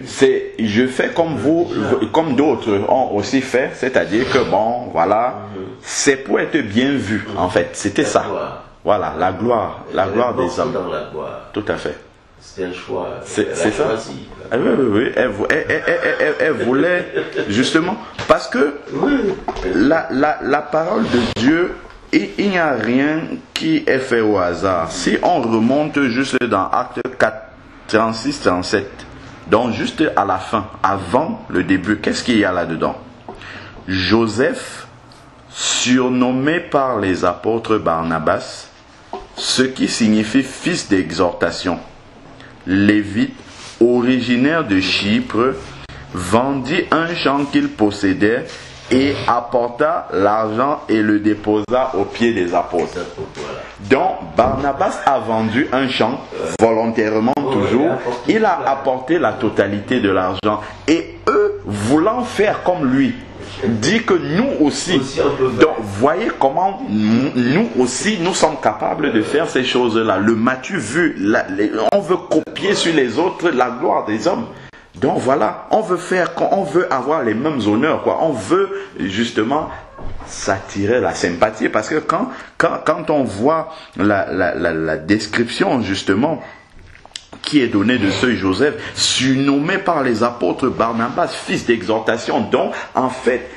C'est je fais comme vous, comme d'autres ont aussi fait, c'est-à-dire que bon, voilà, c'est pour être bien vu, en fait, c'était ça. Voilà, la gloire des hommes. Dans la gloire. Tout à fait. C'était un choix. C'est ça. Oui. Elle voulait justement parce que la parole de Dieu, il n'y a rien qui est fait au hasard. Si on remonte juste dans Actes 4, 36, 37, donc juste à la fin, avant le début, qu'est-ce qu'il y a là-dedans? Joseph, surnommé par les apôtres Barnabas, ce qui signifie fils d'exhortation, Lévite, originaire de Chypre, vendit un champ qu'il possédait et apporta l'argent et le déposa aux pieds des apôtres. Donc Barnabas a vendu un champ volontairement toujours. Il a apporté la totalité de l'argent. Et eux, voulant faire comme lui, dit que nous aussi. Donc voyez comment nous aussi, nous sommes capables de faire ces choses-là. Le m'as-tu vu, on veut copier sur les autres la gloire des hommes. Donc voilà, on veut avoir les mêmes honneurs, quoi. On veut justement s'attirer la sympathie, parce que quand on voit la description justement qui est donnée de ce Joseph, surnommé par les apôtres Barnabas, fils d'exhortation, donc en fait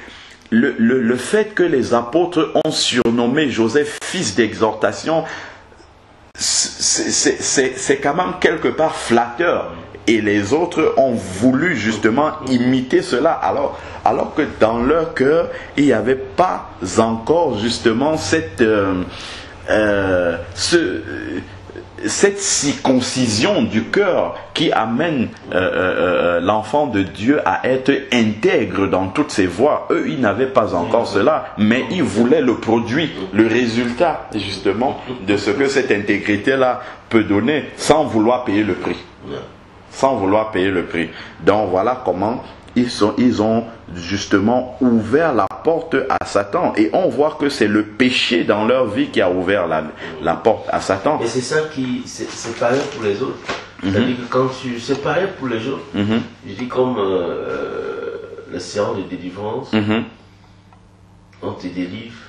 le fait que les apôtres ont surnommé Joseph fils d'exhortation, c'est quand même quelque part flatteur. Et les autres ont voulu justement imiter cela, alors que dans leur cœur, il n'y avait pas encore justement cette circoncision du cœur qui amène l'enfant de Dieu à être intègre dans toutes ses voies. Eux, ils n'avaient pas encore cela, mais ils voulaient le produit, le résultat justement de ce que cette intégrité-là peut donner sans vouloir payer le prix. Sans vouloir payer le prix. Donc voilà comment ils ont justement ouvert la porte à Satan. Et on voit que c'est le péché dans leur vie qui a ouvert la porte à Satan. Et c'est ça qui, c'est pareil pour les autres. C'est-à-dire que quand c'est pareil pour les autres. Je dis comme le séance de délivrance, on te délivre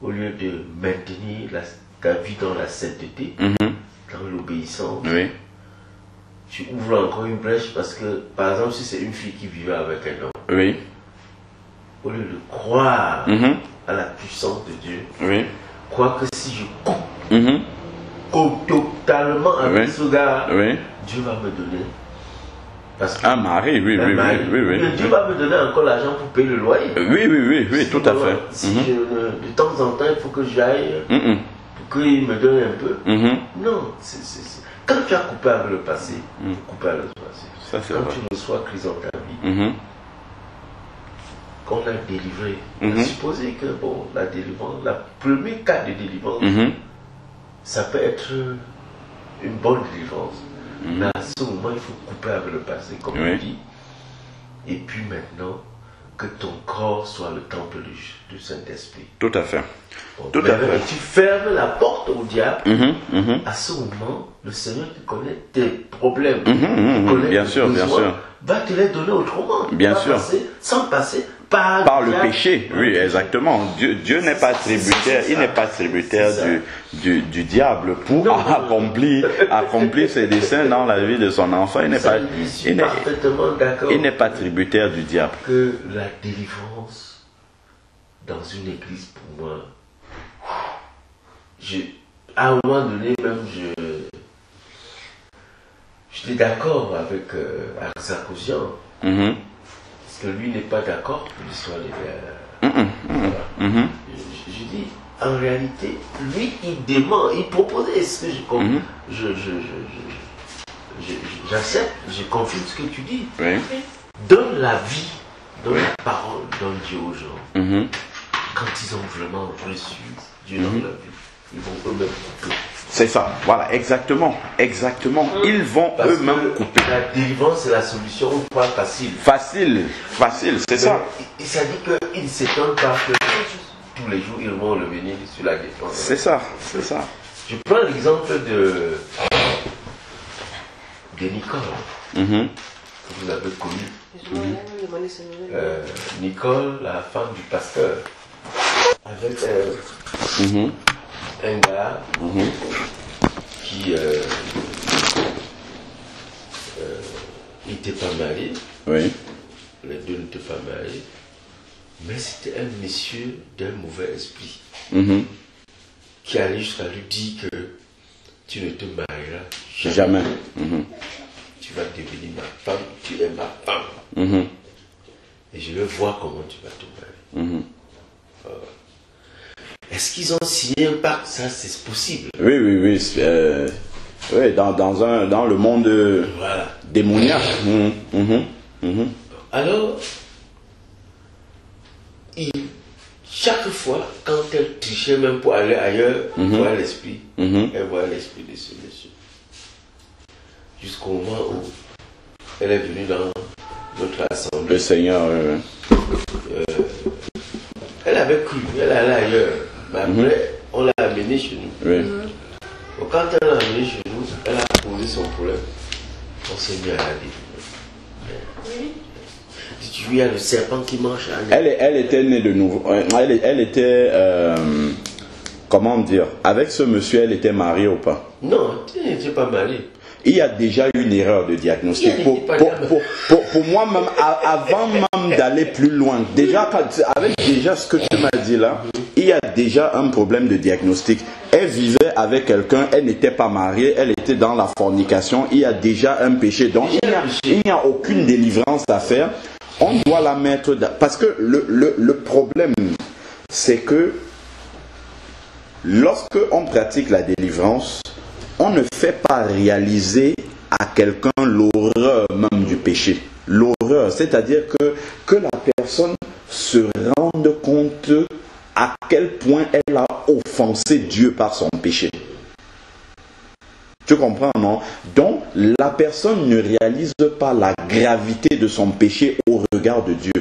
au lieu de maintenir ta vie dans la sainteté, dans l'obéissance. Oui. Tu ouvres encore une brèche parce que, par exemple, si c'est une fille qui vivait avec un homme, oui, au lieu de croire à la puissance de Dieu, oui, croire que si je coupe totalement avec ce gars, oui, Dieu va me donner. Parce que un mari, oui. Dieu va me donner encore l'argent pour payer le loyer. Oui, tout à fait. Si de temps en temps, il faut que j'aille pour qu'il me donne un peu. Non, quand tu as coupé avec le passé, coupé avec le passé. Ça, quand vrai. Tu reçois Christ dans ta vie, qu'on a délivré, on a supposé que bon, la délivrance, le premier cas de délivrance, ça peut être une bonne délivrance. Mais à ce moment, il faut couper avec le passé, comme on dit. Et puis maintenant, que ton corps soit le temple du Saint-Esprit. Tout à fait. Donc, tout à fait. Tu fermes la porte au diable. À ce moment, le Seigneur qui connaît tes problèmes, qui connaît bien sûr, va te les donner autrement. Bien sûr. Sans passer par le péché. Oui, exactement. Dieu n'est pas tributaire. Il n'est pas tributaire du diable pour accomplir ses desseins dans la vie de son enfant. Il n'est pas tributaire du diable. Que la délivrance dans une église, pour moi, à un moment donné, même j'étais d'accord avec Arsakosian. Parce que lui n'est pas d'accord pour l'histoire des verres. Je dis, en réalité, lui, il demande, il propose, est-ce que j'accepte, je confirme ce que tu dis. Oui. Donne la vie, donne la parole, donne Dieu aux gens. Quand ils ont vraiment reçu Dieu dans leur vie, ils vont eux-mêmes couper. C'est ça, voilà, exactement. Ils vont eux-mêmes couper. La délivrance, c'est la solution pas facile. Facile, c'est ça. Il s'est dit qu'ils ne s'étonnent pas que tous les jours, ils vont revenir sur la défense. C'est ça. Je prends l'exemple de Nicole. Vous l'avez connue. Nicole, la femme du pasteur, avec un gars qui n'était pas marié. Oui. Les deux n'étaient pas mariés. Mais c'était un monsieur d'un mauvais esprit qui allait jusqu'à lui dire que tu ne te marieras jamais. Tu vas devenir ma femme, tu es ma femme. Et je vais voir comment tu vas te marier. Est-ce qu'ils ont signé un pacte? Ça, c'est possible. Oui. Oui, dans le monde démoniaque. Alors, chaque fois, quand elle trichait même pour aller ailleurs, voir l'esprit, elle voit l'esprit de ce monsieur. Jusqu'au moment où elle est venue dans notre assemblée. Le Seigneur. Elle avait cru, elle allait ailleurs. Mais après, on l'a amenée chez nous. Oui. Donc, quand elle l'a amenée chez nous, elle a posé son problème. On s'est mis à la délivrer. Il y a le serpent qui mange à elle était née de nouveau. Elle était, comment dire, avec ce monsieur, elle était mariée ou pas? Non, elle n'était pas mariée. Il y a déjà une erreur de diagnostic. Pour moi, même avant même d'aller plus loin, avec ce que tu m'as dit là, il y a déjà un problème de diagnostic. Elle vivait avec quelqu'un, elle n'était pas mariée, elle était dans la fornication, il y a déjà un péché. Donc il n'y a aucune délivrance à faire. On doit la mettre... Parce que le problème, c'est que lorsque on pratique la délivrance, on ne fait pas réaliser à quelqu'un l'horreur même du péché. L'horreur, c'est-à-dire que la personne se rende compte à quel point elle a offensé Dieu par son péché. Tu comprends, non? Donc, la personne ne réalise pas la gravité de son péché au regard de Dieu.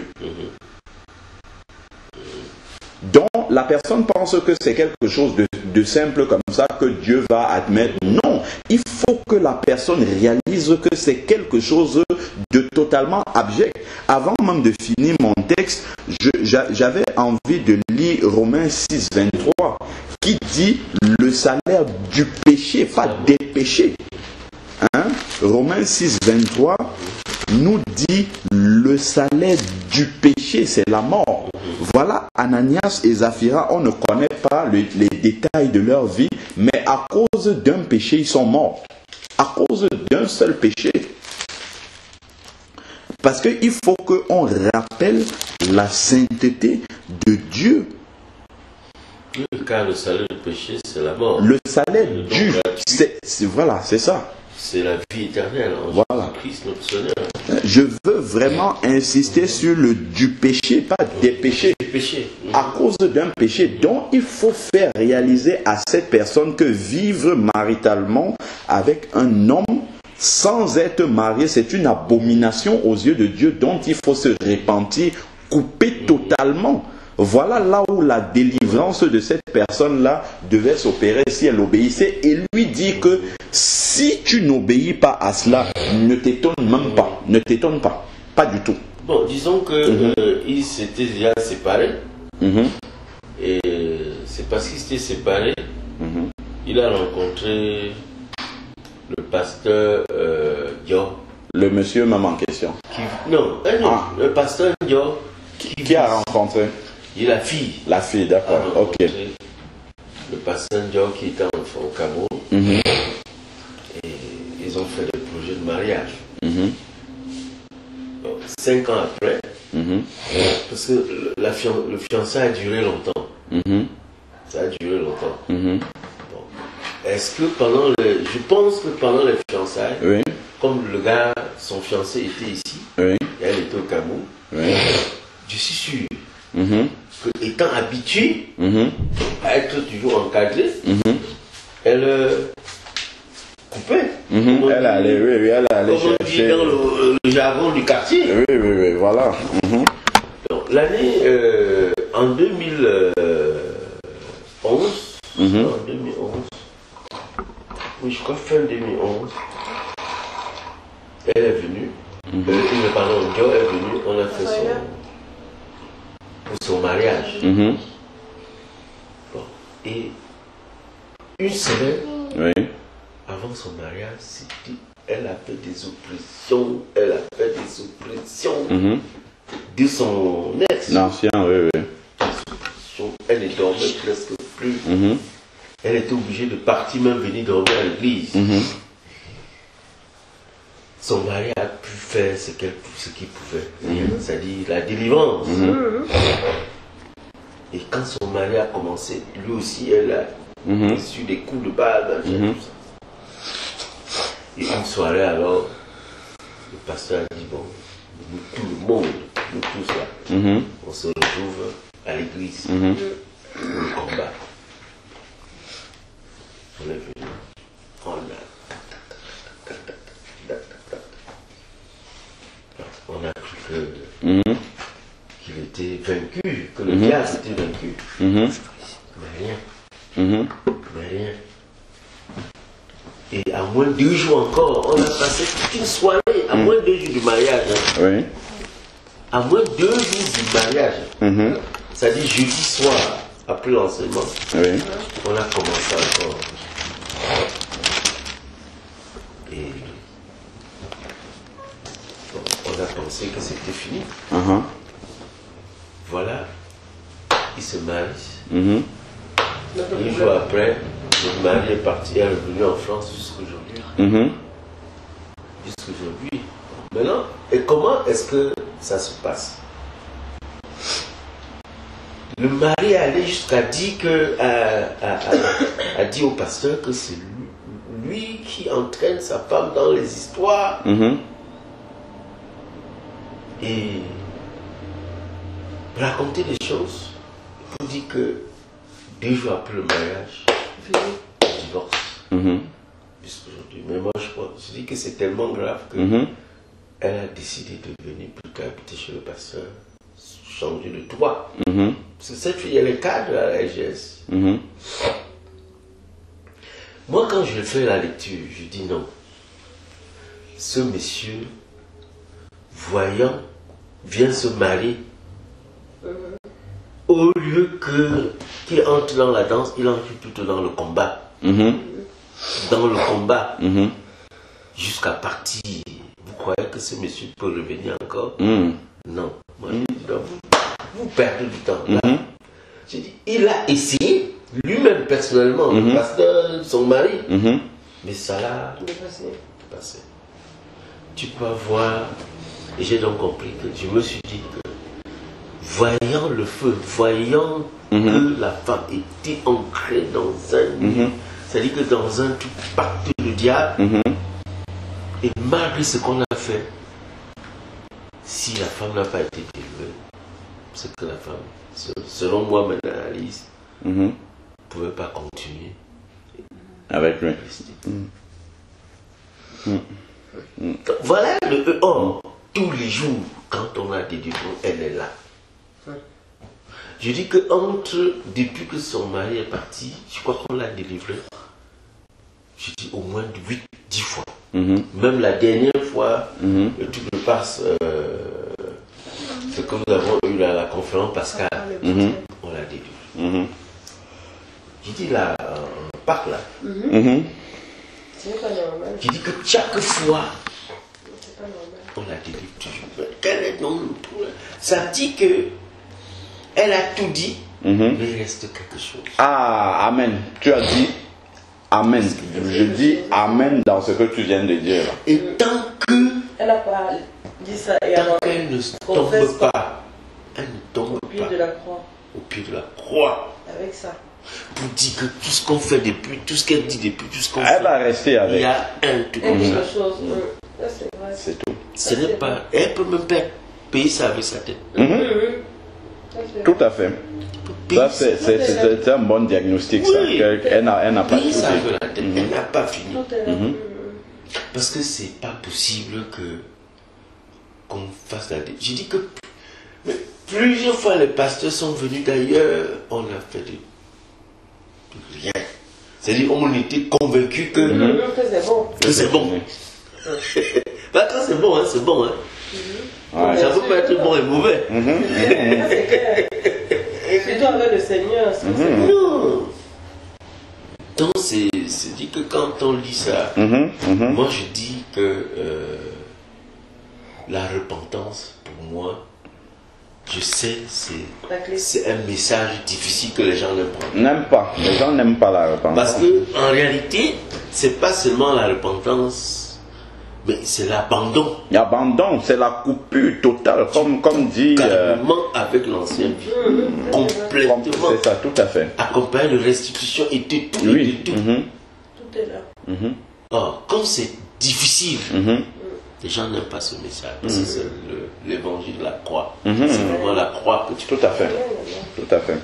Donc, la personne pense que c'est quelque chose de simple comme ça que Dieu va admettre. Non, il faut que la personne réalise que c'est quelque chose de totalement abject. Avant même de finir mon texte, j'avais envie de lire Romains 6, 23, qui dit le salaire du péché, pas des péchés. Romains 6, 23 nous dit le salaire du péché, c'est la mort. Voilà, Ananias et Saphira, on ne connaît pas les détails de leur vie, mais à cause d'un péché, ils sont morts. À cause d'un seul péché. Parce qu'il faut qu'on rappelle la sainteté de Dieu. Car le salaire du péché, c'est la mort. Le salaire du... Voilà, c'est ça. C'est la vie éternelle en Jésus-Christ, notre Seigneur. Je veux vraiment insister sur le du péché, pas des péchés. À cause d'un péché. Donc, il faut faire réaliser à cette personne que vivre maritalement avec un homme sans être marié, c'est une abomination aux yeux de Dieu dont il faut se repentir, couper totalement. Voilà là où la délivrance de cette personne-là devait s'opérer si elle obéissait et lui dit que si tu n'obéis pas à cela, ne t'étonne même pas. Ne t'étonne pas. Pas du tout. Bon, disons qu'il s'était déjà séparé. Et c'est parce qu'il s'était séparé, il a rencontré le pasteur Dior. Le monsieur même en question. Le pasteur Dior. Qui a rencontré? Et la fille. La fille, d'accord, ok. Le pasteur Dior qui était au Cameroun. Et ils ont fait des projets de mariage. Donc, 5 ans après, parce que le fiançailles a duré longtemps. Ça a duré longtemps. Bon. Est-ce que pendant je pense que pendant les fiançailles, oui, comme le gars, son fiancé était ici, oui, et elle était au Cameroun, oui, je suis sûr que, étant habituée à être toujours encadrée, elle coupait. Elle allait, oui, elle allait chercher. Dans le jargon du quartier. Oui, voilà. Donc, l'année en 2011, en 2011, oui, je crois fin 2011, elle est venue. Pardon, Joe est venu, on a fait son mariage. Bon. Et une semaine avant son mariage, elle a fait des oppressions, de son ex. L'ancien, oui. Elle ne dormait presque plus. Elle était obligée de partir, même venir dormir à l'église. Son mari a pu faire ce qu'il pouvait, c'est-à-dire la délivrance. Et quand son mari a commencé, lui aussi, elle a reçu des coups de balle, tout ça. Et une soirée alors, le pasteur a dit, bon, nous, tout le monde, nous tous là, on se retrouve à l'église pour le combat. On est venu, on a cru qu'il était vaincu, que le diable était vaincu. Mais rien. Et à moins de 2 jours encore, on a passé toute une soirée, à moins de 2 jours du mariage. Oui. À moins de 2 jours du mariage. C'est-à-dire jeudi soir, après l'enseignement, on a commencé encore. Et bon, on a pensé que c'était fini. Voilà, il se marie. 2 jours après, le mari est parti, elle est revenu en France jusqu'aujourd'hui. Jusqu'aujourd'hui. Maintenant, et comment est-ce que ça se passe? Le mari est allé jusqu'à dire a dit au pasteur que c'est lui qui entraîne sa femme dans les histoires. Et raconter des choses pour dire que 2 jours après le mariage, divorce. Jusqu'aujourd'hui. Mais moi, je dis que c'est tellement grave que elle a décidé de venir plus qu'habiter chez le pasteur, changer de toit. Parce que cette fille, elle est cadre à la LGS. Moi, quand je fais la lecture, je dis non. Ce monsieur, voyant, vient se marier. Au lieu qu'il entre dans la danse, il entre plutôt dans le combat. Dans le combat. Jusqu'à partir. Vous croyez que ce monsieur peut revenir encore? Non. Moi, je dis, non, vous perdez du temps. J'ai dit, il a essayé, lui-même personnellement, le pasteur, son mari, mais ça l'a dépassé. Tu peux voir, et j'ai donc compris que je me suis dit que, voyant le feu, voyant que la femme était ancrée dans un... C'est-à-dire que dans un tout pacte de diable, et malgré ce qu'on a fait, si la femme n'a pas été délivrée, c'est que la femme, selon moi, mon analyse, ne pouvait pas continuer avec lui. Voilà le or. Tous les jours, quand on a des délivrances, elle est là. Je dis que depuis que son mari est parti, je crois qu'on l'a délivré. Je dis au moins 8-10 fois. Même la dernière fois, le truc de passe, ce que nous avons eu à la conférence Pascal, on l'a délivré. Je dis là, en parc là. C'est pas normal. Je dis que chaque fois, C'est pas normal. on la délivre toujours. Mais quel est donc le problème? Ça dit que elle a tout dit, mais il reste quelque chose. Ah, amen. Tu as dit amen. Je dis amen dans ce que tu viens de dire. Et tant que elle n'a pas dit ça et tant qu'elle ne tombe pas, elle ne tombe au pied pas de la croix. au pied de la croix. Avec ça. pour dire que tout ce qu'on fait depuis, tout ce qu'elle dit depuis, tout ce qu'on fait, elle va rester avec. Il y a un truc comme ça. C'est tout. Ce n'est pas. Elle peut même pas payer ça avec sa tête. Tout à fait. Ça, c'est un bon diagnostic. Oui. Ça. Elle n'a pas Payer ça tout avec la tête. Elle n'a pas fini. Parce que c'est pas possible qu'on fasse la dette. J'ai dit que plusieurs fois les pasteurs sont venus d'ailleurs, on a fait de rien. C'est-à-dire on était convaincus que c'est bon. Que c'est bon. Bah, quand c'est bon, hein, c'est bon. Hein. Ouais. Ça peut pas être bon et mauvais. C'est clair. Surtout avec le Seigneur. Non. Donc c'est dit que quand on lit ça, moi je dis que la repentance, pour moi, je sais, c'est un message difficile que les gens n'aiment pas. Les gens n'aiment pas la repentance. Parce que en réalité, c'est pas seulement la repentance, mais c'est l'abandon. L'abandon, c'est la coupure totale, comme dit. Carrément avec l'ancienne vie. Complètement. C'est ça, tout à fait. Accompagné de restitution et de tout. Oui. Et de tout. Tout est là. Or, comme c'est difficile, les gens n'aiment pas ce message. Parce que c'est l'évangile de la croix. C'est vraiment la croix que tu Tout à fait. Tout à fait.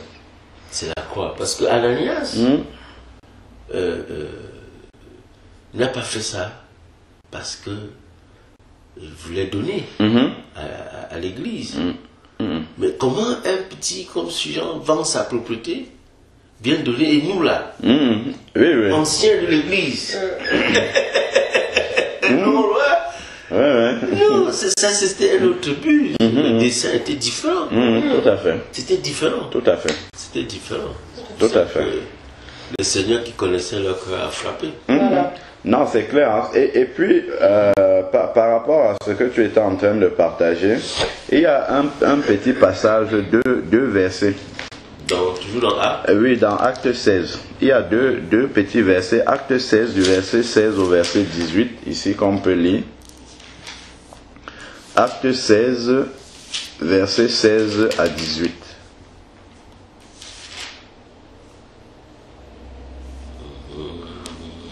C'est la croix. Parce que Ananias n'a pas fait ça parce que il voulait donner à l'église. Mais comment un petit comme ce genre vend sa propriété, vient donner, et nous là, anciens de l'église, non, ça c'était un autre but. Le dessin était différent. Tout à fait. C'était différent. Tout à fait. C'était différent. Tout à fait. Le Seigneur qui connaissait leur cœur a frappé. Voilà. Non, c'est clair. Hein. Et puis, par rapport à ce que tu étais en train de partager, il y a un petit passage, deux versets. Toujours dans Actes. Oui, dans Acte 16. Il y a deux petits versets. Acte 16, du verset 16 au verset 18, ici qu'on peut lire. Acte 16, verset 16 à 18.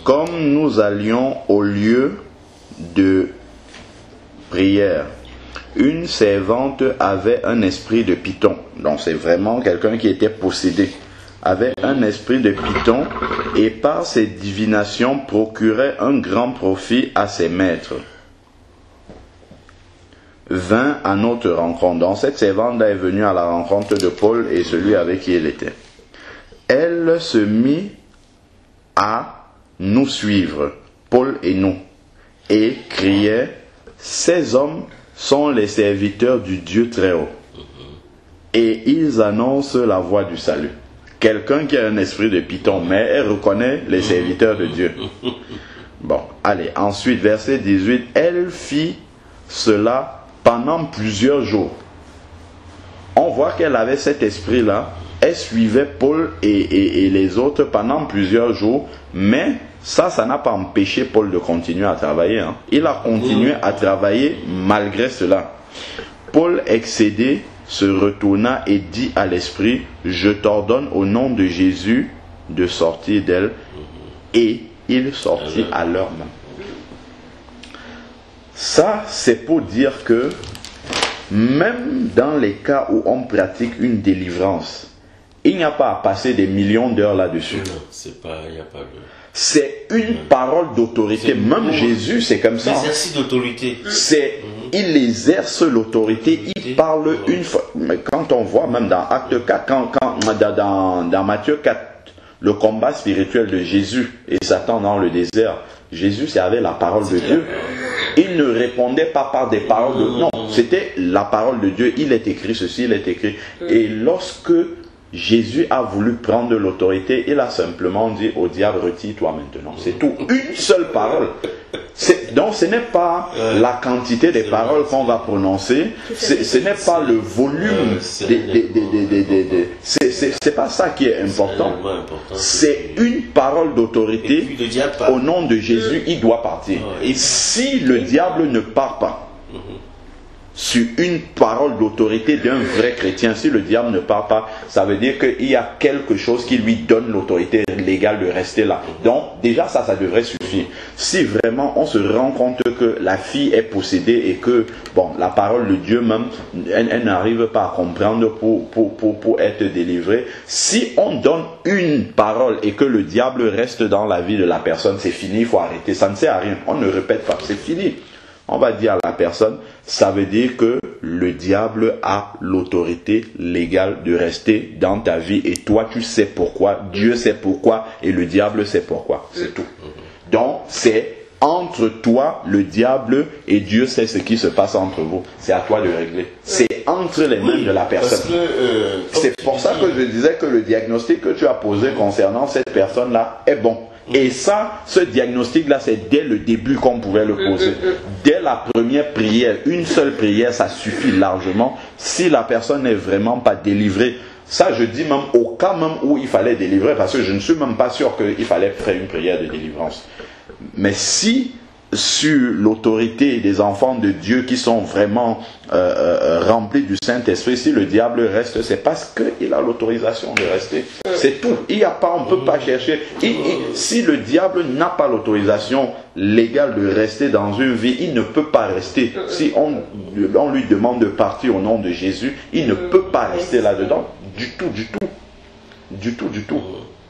Comme nous allions au lieu de prière, une servante avait un esprit de python. Donc c'est vraiment quelqu'un qui était possédé. Avait un esprit de python et par ses divinations procurait un grand profit à ses maîtres. Vint à notre rencontre. Donc cette servante est venue à la rencontre de Paul et celui avec qui elle était. Elle se mit à nous suivre, Paul et nous, et criait, ces hommes sont les serviteurs du Dieu très haut, et ils annoncent la voie du salut. Quelqu'un qui a un esprit de python, mais elle reconnaît les serviteurs de Dieu. Bon, allez, ensuite, verset 18, elle fit cela pendant plusieurs jours. On voit qu'elle avait cet esprit-là, elle suivait Paul et les autres pendant plusieurs jours, mais ça n'a pas empêché Paul de continuer à travailler. Hein. Il a continué à travailler malgré cela. Paul, excédé, se retourna et dit à l'esprit, je t'ordonne au nom de Jésus de sortir d'elle. Et il sortit à l'heure même. Ça, c'est pour dire que même dans les cas où on pratique une délivrance, il n'y a pas à passer des millions d'heures là-dessus. Non, il n'y a pas de... C'est une parole d'autorité. Même Jésus, c'est comme ça. L'exercice d'autorité. Il exerce l'autorité. Il parle une fois. Mais quand on voit, même dans Acte 4, dans Matthieu 4, le combat spirituel de Jésus et Satan dans le désert, Jésus servait la parole de Dieu. Il ne répondait pas par des paroles de... Non, c'était la parole de Dieu. Il est écrit ceci, il est écrit. Et lorsque Jésus a voulu prendre l'autorité, il a simplement dit au diable, retire-toi maintenant. C'est tout. Une seule parole. Donc ce n'est pas la quantité des paroles qu'on va prononcer, ce n'est pas le volume, c'est pas ça qui est important. C'est une parole d'autorité. Au nom de Jésus, il doit partir. Et si le diable ne part pas, sur une parole d'autorité d'un vrai chrétien. Si le diable ne parle pas, ça veut dire qu'il y a quelque chose qui lui donne l'autorité légale de rester là. Donc déjà ça devrait suffire. Si vraiment on se rend compte que la fille est possédée et que bon, la parole de Dieu même, elle n'arrive pas à comprendre pour être délivrée, si on donne une parole et que le diable reste dans la vie de la personne, c'est fini, il faut arrêter. Ça ne sert à rien. On ne répète pas, c'est fini. On va dire à la personne, ça veut dire que le diable a l'autorité légale de rester dans ta vie et toi tu sais pourquoi, Dieu sait pourquoi et le diable sait pourquoi. C'est tout. Donc c'est entre toi, le diable et Dieu sait ce qui se passe entre vous. C'est à toi de régler. C'est entre les mains de la personne. C'est pour ça que je disais que le diagnostic que tu as posé concernant cette personne-là est bon. Et ça, ce diagnostic-là, c'est dès le début qu'on pouvait le poser. Dès la première prière, une seule prière, ça suffit largement. Si la personne n'est vraiment pas délivrée, ça je dis même au cas même où il fallait délivrer, parce que je ne suis même pas sûr qu'il fallait faire une prière de délivrance. Mais si sur l'autorité des enfants de Dieu qui sont vraiment remplis du Saint-Esprit, si le diable reste, c'est parce qu'il a l'autorisation de rester. C'est tout. Il y a pas, on ne peut pas chercher. Si le diable n'a pas l'autorisation légale de rester dans une vie, il ne peut pas rester. Si on lui demande de partir au nom de Jésus, il ne peut pas rester là-dedans. Du tout, du tout. Du tout, du tout.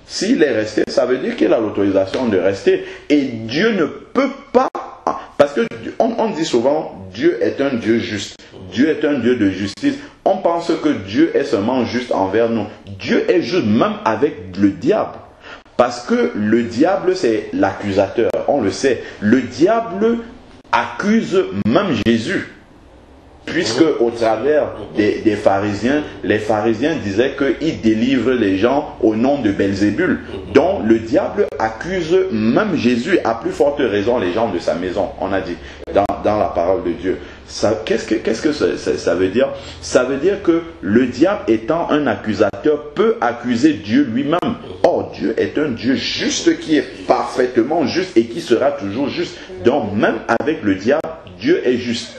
S'il est resté, ça veut dire qu'il a l'autorisation de rester. Et Dieu ne peut pas... Parce que on dit souvent, Dieu est un Dieu juste. Dieu est un Dieu de justice. On pense que Dieu est seulement juste envers nous. Dieu est juste même avec le diable. Parce que le diable, c'est l'accusateur. On le sait. Le diable accuse même Jésus. Puisque au travers des pharisiens, les pharisiens disaient qu'ils délivrent les gens au nom de Belzébul. Donc le diable accuse même Jésus, à plus forte raison les gens de sa maison, on a dit, dans la parole de Dieu. Qu'est-ce que ça veut dire? Ça veut dire que le diable étant un accusateur peut accuser Dieu lui-même. Or Dieu est un Dieu juste qui est parfaitement juste et qui sera toujours juste. Donc même avec le diable, Dieu est juste.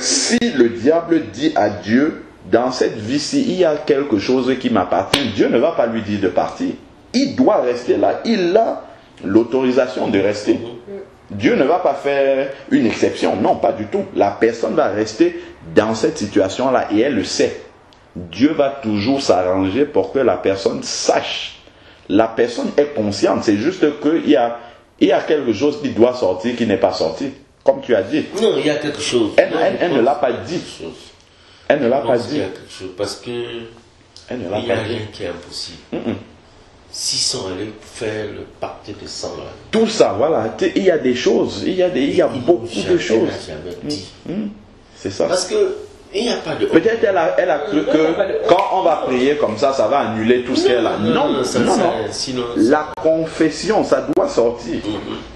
Si le diable dit à Dieu, dans cette vie-ci, il y a quelque chose qui m'appartient, Dieu ne va pas lui dire de partir. Il doit rester là. Il a l'autorisation de rester. Dieu ne va pas faire une exception. Non, pas du tout. La personne va rester dans cette situation-là et elle le sait. Dieu va toujours s'arranger pour que la personne sache. La personne est consciente. C'est juste qu'il y a quelque chose qui doit sortir, qui n'est pas sorti. Comme tu as dit. Non, il y a quelque chose. Elle ne l'a pas dit. Elle ne l'a pas dit. Il y a quelque chose parce que il n'y a rien qui est impossible. S'ils sont allés faire le pacte de sang là. Tout ça, voilà. Il y a des choses. Il y a beaucoup de choses. C'est ça. Parce que il n'y a pas de... Peut-être elle a cru que quand on va prier comme ça, ça va annuler tout ce qu'elle a. Non. Sinon, la confession, ça doit sortir.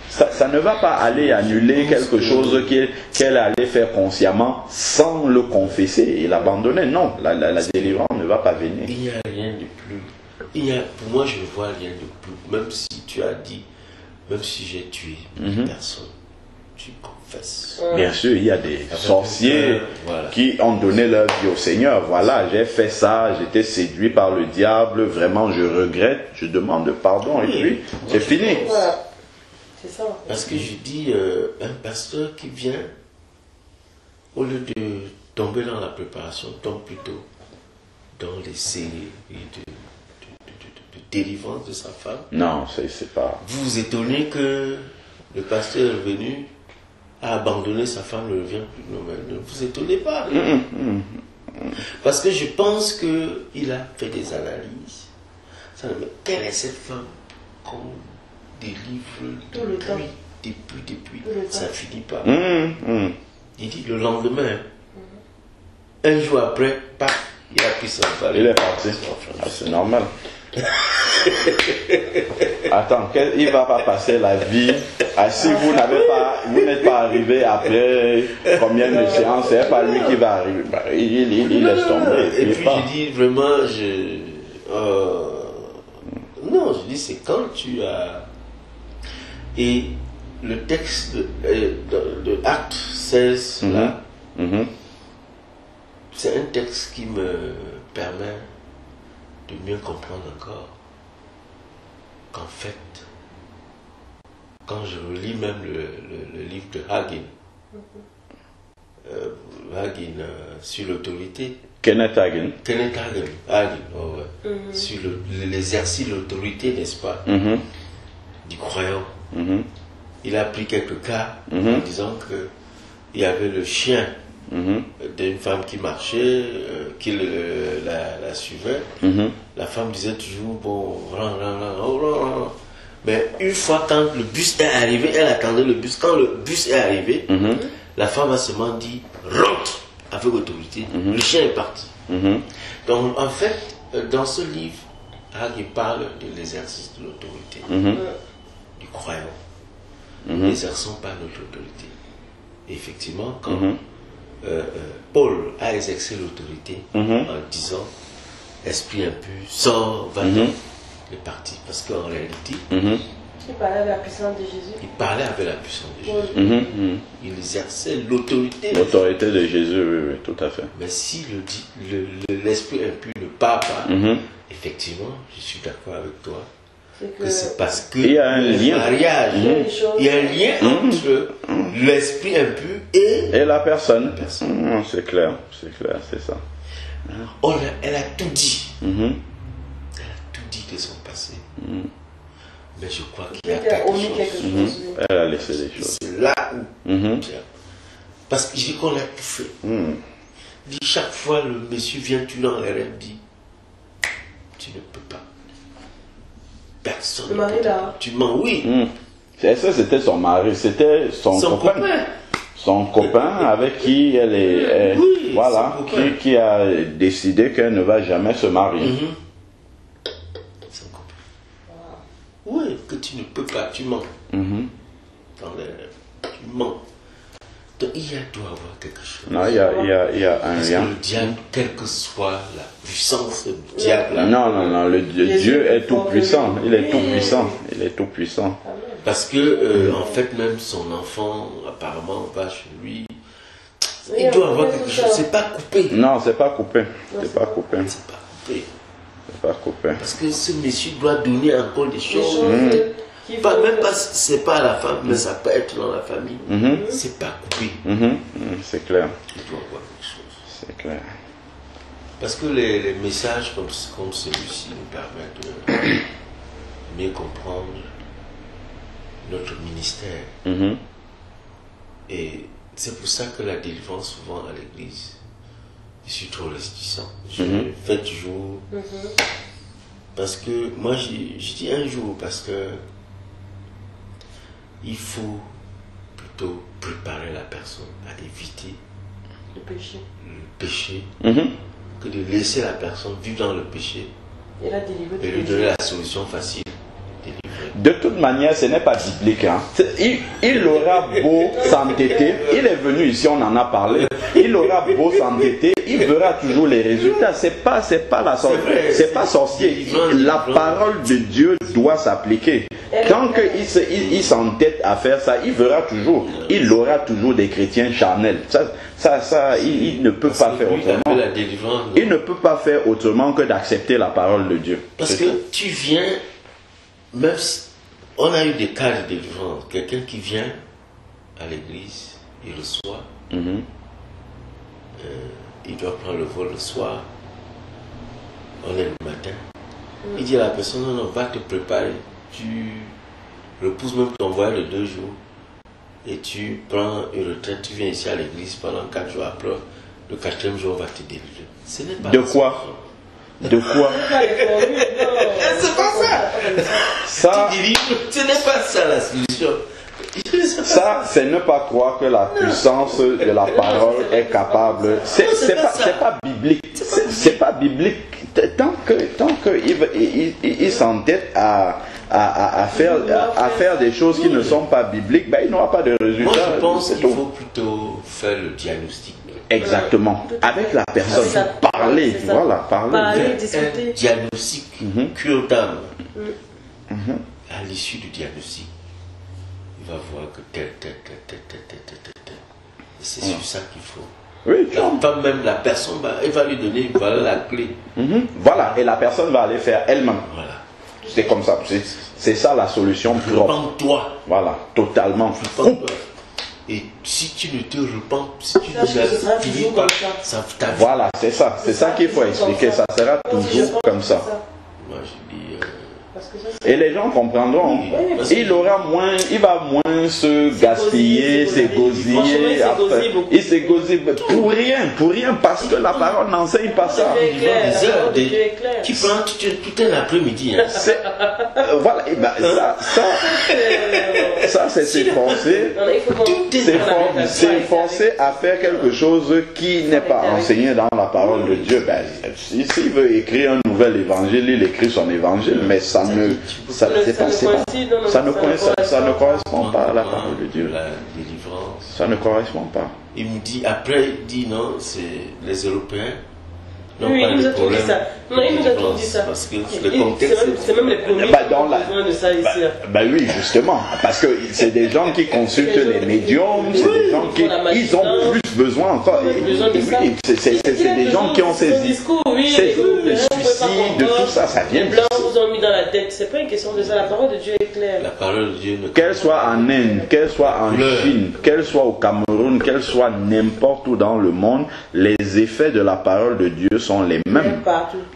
Ça ne va pas aller annuler quelque chose qu'elle allait faire consciemment sans le confesser et l'abandonner. Non, la délivrance ne va pas venir. Il n'y a rien de plus. Pour moi, je ne vois rien de plus. Même si tu as dit, même si j'ai tué une personne, tu confesses. Bien sûr, il y a des sorciers qui ont donné leur vie au Seigneur. Voilà, j'ai fait ça, j'étais séduit par le diable, vraiment je regrette, je demande pardon et puis c'est fini. C'est ça. Parce que je dis, un pasteur qui vient, au lieu de tomber dans la préparation, tombe plutôt dans les séries de délivrance de sa femme. Non, c'est pas... Vous vous étonnez que le pasteur est venu à abandonner sa femme, ne revient plus normal. Ne vous étonnez pas. Parce que je pense qu'il a fait des analyses. Mais quelle est cette femme qu'on délivre tout le temps. Depuis, ça ne finit pas. Il dit le lendemain, un jour après, paf, il a pris son femme. Il est parti. C'est normal. Attends, il ne va pas passer la vie. Si vous n'êtes pas arrivé après combien de séances, c'est pas lui qui va arriver. Il laisse tomber. Et puis je dis vraiment, non, je dis c'est quand tu as... Et le texte de Acte 16, là, texte qui me permet de mieux comprendre encore qu'en fait, quand je relis même le livre de Hagin, sur l'autorité. Kenneth Hagin. Oh ouais. Sur l'exercice de l'autorité, n'est-ce pas, du croyant. Il a pris quelques cas en disant qu'il y avait le chien d'une femme qui marchait, qui la suivait. La femme disait toujours, bon, mais une fois quand le bus est arrivé, elle attendait le bus. Quand le bus est arrivé, la femme a seulement dit, rentre avec autorité. Le chien est parti. Donc en fait, dans ce livre, il parle de l'exercice de l'autorité du croyant. Nous n'exerçons pas notre autorité. Et effectivement, quand Paul a exercé l'autorité en disant esprit impur, sors, va-t'en, il est parti. Parce qu'en réalité, il parlait avec la puissance de Jésus. Il parlait avec la puissance de Jésus. Il exerçait l'autorité. L'autorité de Jésus, oui, tout à fait. Mais si l'esprit impur ne part pas, effectivement, je suis d'accord avec toi. Que c'est parce que il y a un lien. Mariage, il y a un lien entre l'esprit impur et la personne. C'est clair, c'est ça. Elle a tout dit. Elle a tout dit de son passé. Mais je crois qu'il y a quelque chose. Elle a laissé des choses. C'est là où. Parce que je dis qu'on a tout fait. Dit chaque fois le monsieur vient, tu dans les rêves, dit tu ne peux pas. Personne. Le mari là. Tu mens, oui. Ça, c'était son mari, c'était son copain. Son copain avec qui elle est. Voilà, qui a décidé qu'elle ne va jamais se marier. Son copain. Oui, que tu ne peux pas, tu mens. Dans les rêves, tu mens. Donc il doit y avoir quelque chose. Non, il y a un lien. Le diable, quelle que soit la puissance du diable. Non, Dieu est tout puissant. Il est tout puissant. Il est tout puissant. Parce que, en fait, même son enfant, apparemment, va chez lui. Il doit y avoir quelque chose. C'est pas coupé. Non, c'est pas coupé. C'est pas coupé. C'est pas coupé. C'est pas coupé. Parce que ce monsieur doit donner encore des choses. Même pas, c'est pas à la femme, mais ça peut être dans la famille. C'est pas coupé. C'est clair. Il doit y avoir quelque chose. C'est clair. Parce que les messages comme celui-ci nous permettent de mieux comprendre notre ministère. Et c'est pour ça que la délivrance, souvent à l'église, je suis trop réticent. Je fais toujours. Parce que moi, je dis un jour, parce que il faut plutôt préparer la personne à éviter le péché que de laisser la personne vivre dans le péché et lui donner la solution facile. De toute manière, ce n'est pas biblique. Il aura beau s'entêter, il est venu ici, on en a parlé. Il aura beau s'entêter, il verra toujours les résultats. C'est pas sorcier. La parole de Dieu doit s'appliquer. Tant qu'il s'entête à faire ça, il verra toujours. Il aura toujours des chrétiens charnels. Il ne peut pas faire autrement. Il ne peut pas faire autrement que d'accepter la parole de Dieu. Parce que tu viens. Même si on a eu des cas de délivrance, quelqu'un qui vient à l'église, il reçoit, il doit prendre le vol le soir, on est le matin, il dit à la personne, non, va te préparer, tu repousses même ton voyage de 2 jours, et tu prends une retraite, tu viens ici à l'église pendant 4 jours, après le 4e jour on va te délivrer. Ce n'est pas de quoi? De quoi? C'est pas ça. Ce n'est pas ça la solution. Ça, c'est ne pas croire que la puissance de la parole est capable. C'est pas biblique. C'est pas biblique. Tant que il s'entête à faire des choses qui ne sont pas bibliques, ben, il n'aura pas de résultat. Moi, je pense qu'il faut plutôt faire le diagnostic. Exactement. Avec la personne. Parler. Voilà, parler. Un diagnostic. Cure d'âme. À l'issue du diagnostic, il va voir que tel. Et c'est sur ça qu'il faut. Oui, même la personne, elle va lui donner la clé. Voilà, et la personne va aller faire elle-même. Voilà. C'est comme ça. C'est ça la solution propre. Repends-toi. Voilà, totalement. Repends-toi. Et si tu ne te repens, si tu ne vis pas, ça ta vie. Voilà, c'est ça. C'est ça qu'il faut expliquer. Ça sera toujours comme ça. Moi, je dis... Et les gens comprendront. Il va moins se gaspiller, s'égosiller. Il s'égosille pour rien, parce que la parole n'enseigne pas ça. Tu prends tout un après-midi. Voilà, et ben, ça c'est s'efforcer. S'efforcer à faire quelque chose qui n'est pas enseigné dans la parole de Dieu. Ben, s'il veut écrire un nouvel évangile, il écrit son évangile, mais ça ne correspond pas à la parole de Dieu. La délivrance. Ça ne correspond pas. Il me dit, après, il dit non, c'est les Européens. Oui, il nous a tout dit ça. Non, il nous a tout dit ça. Parce que le contexte. C'est même les premiers qui ont besoin de ça ici. Oui, justement. Parce que c'est des gens qui consultent les médiums, c'est des gens qui ils ont plus besoin encore. C'est des gens qui ont ces discours, de suicide, de tout ça, ça vient. Les blancs vous ont mis dans la tête. C'est pas une question de ça. La parole de Dieu est claire. La parole de Dieu ne... Qu'elle soit en Inde, qu'elle soit en Chine, qu'elle soit au Cameroun, qu'elle soit n'importe où dans le monde, les effets de la parole de Dieu sont les mêmes.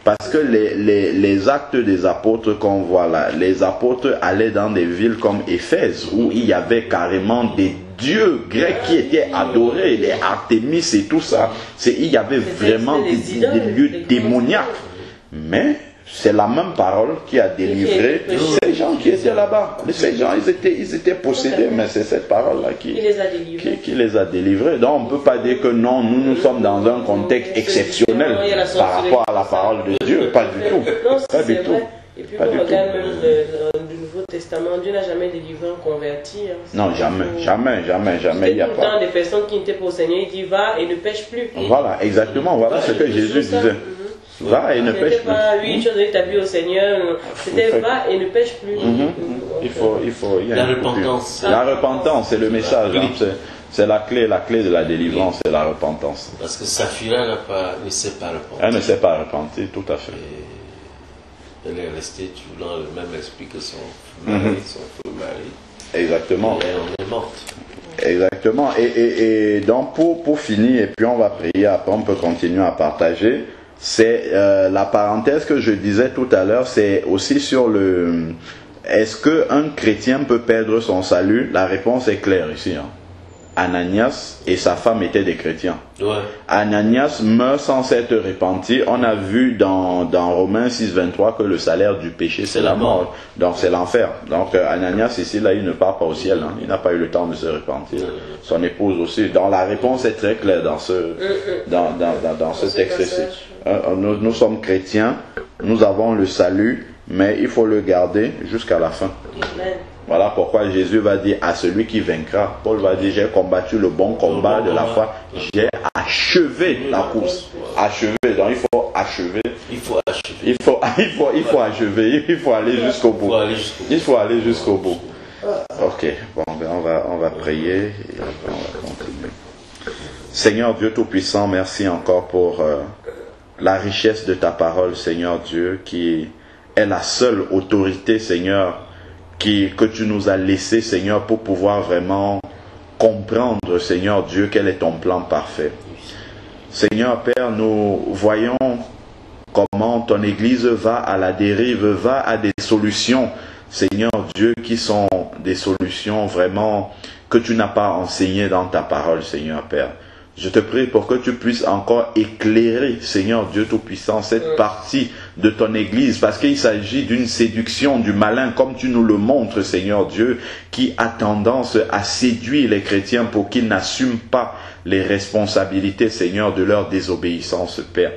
Parce que les actes des apôtres qu'on voit là, les apôtres allaient dans des villes comme Éphèse, où il y avait carrément des dieux grecs qui étaient adorés, les Artémis et tout ça. Il y avait vraiment des lieux démoniaques. Mais c'est la même parole qui a délivré ces gens qui étaient là-bas. Ces gens, ils étaient possédés, mais c'est cette parole-là qui les a délivrés. Donc on ne peut pas dire que non, nous sommes dans un contexte exceptionnel par rapport à la parole de Dieu. Pas du tout. Pas du tout. Et puis on regarde même le Nouveau Testament, Dieu n'a jamais délivré un converti. Non, jamais. Il y a pas. Des personnes qui n'étaient pas au Seigneur, il dit va et ne pêche plus. Voilà, exactement. Voilà ce que Jésus disait. Va et ne pêche plus. Oui, tu as donné ta vie au Seigneur. C'était va et ne pêche plus. Il y a la repentance. La repentance, c'est le message. C'est la clé de la délivrance, c'est la repentance. Parce que Saphira ne sait pas repentir. Elle ne sait pas repentir, tout à fait. Elle est restée toujours dans le même esprit que son mari, son feu mari. Exactement. Et elle est morte. Exactement. Et donc pour finir, et puis on va prier, après on peut continuer à partager. C'est la parenthèse que je disais tout à l'heure, c'est aussi sur le... Est-ce qu'un chrétien peut perdre son salut? La réponse est claire ici. Ananias et sa femme étaient des chrétiens. Ouais. Ananias meurt sans s'être repenti. On a vu dans Romains 6,23 que le salaire du péché c'est la mort. Donc c'est l'enfer. Donc Ananias ici là il ne part pas au ciel. Il n'a pas eu le temps de se repentir. Son épouse aussi. Donc la réponse est très claire dans ce texte-ci. Nous sommes chrétiens. Nous avons le salut, mais il faut le garder jusqu'à la fin. Amen. Voilà pourquoi Jésus va dire à celui qui vaincra. Paul va dire j'ai combattu le bon combat de la foi. J'ai achevé la course. Achevé. Donc il faut achever. Il faut achever. Il faut aller jusqu'au bout. Il faut aller jusqu'au bout. Ok. Bon, ben on va prier et après on va continuer. Seigneur Dieu Tout-Puissant, merci encore pour la richesse de ta parole, Seigneur Dieu, qui est la seule autorité, Seigneur, que tu nous as laissé, Seigneur, pour pouvoir vraiment comprendre, Seigneur Dieu, quel est ton plan parfait. Seigneur Père, nous voyons comment ton Église va à la dérive, va à des solutions, Seigneur Dieu, qui sont des solutions vraiment que tu n'as pas enseignées dans ta parole, Seigneur Père. Je te prie pour que tu puisses encore éclairer, Seigneur Dieu Tout-Puissant, cette partie de ton Église, parce qu'il s'agit d'une séduction du malin, comme tu nous le montres, Seigneur Dieu, qui a tendance à séduire les chrétiens pour qu'ils n'assument pas les responsabilités, Seigneur, de leur désobéissance, Père.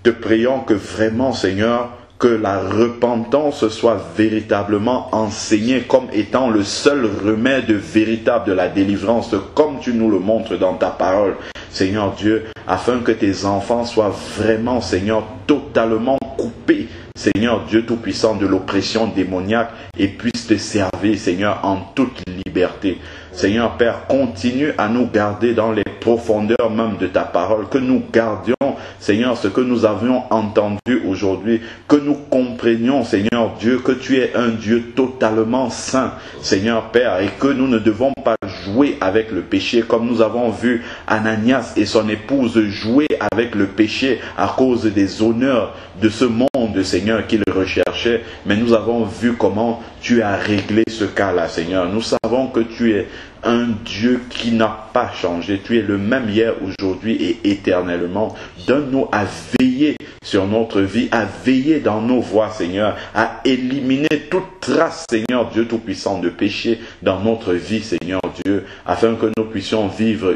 Te prions que vraiment, Seigneur, que la repentance soit véritablement enseignée comme étant le seul remède véritable de la délivrance, comme tu nous le montres dans ta parole, Seigneur Dieu, afin que tes enfants soient vraiment, Seigneur, totalement coupés, Seigneur Dieu Tout-Puissant, de l'oppression démoniaque et puisse te servir, Seigneur, en toute liberté. Seigneur Père, continue à nous garder dans les profondeurs même de ta parole, que nous gardions, Seigneur, ce que nous avions entendu aujourd'hui, que nous comprenions, Seigneur Dieu, que tu es un Dieu totalement saint, Seigneur Père, et que nous ne devons pas jouer avec le péché, comme nous avons vu Ananias et son épouse jouer avec le péché à cause des honneurs de ce monde, Seigneur, qu'ils recherchaient. Mais nous avons vu comment tu as réglé ce cas-là, Seigneur. Nous savons que tu es un Dieu qui n'a pas changé. Tu es le même hier, aujourd'hui et éternellement. Donne-nous à veiller sur notre vie, à veiller dans nos voies, Seigneur, à éliminer toute trace, Seigneur Dieu Tout-Puissant, de péché dans notre vie, Seigneur Dieu, afin que nous puissions vivre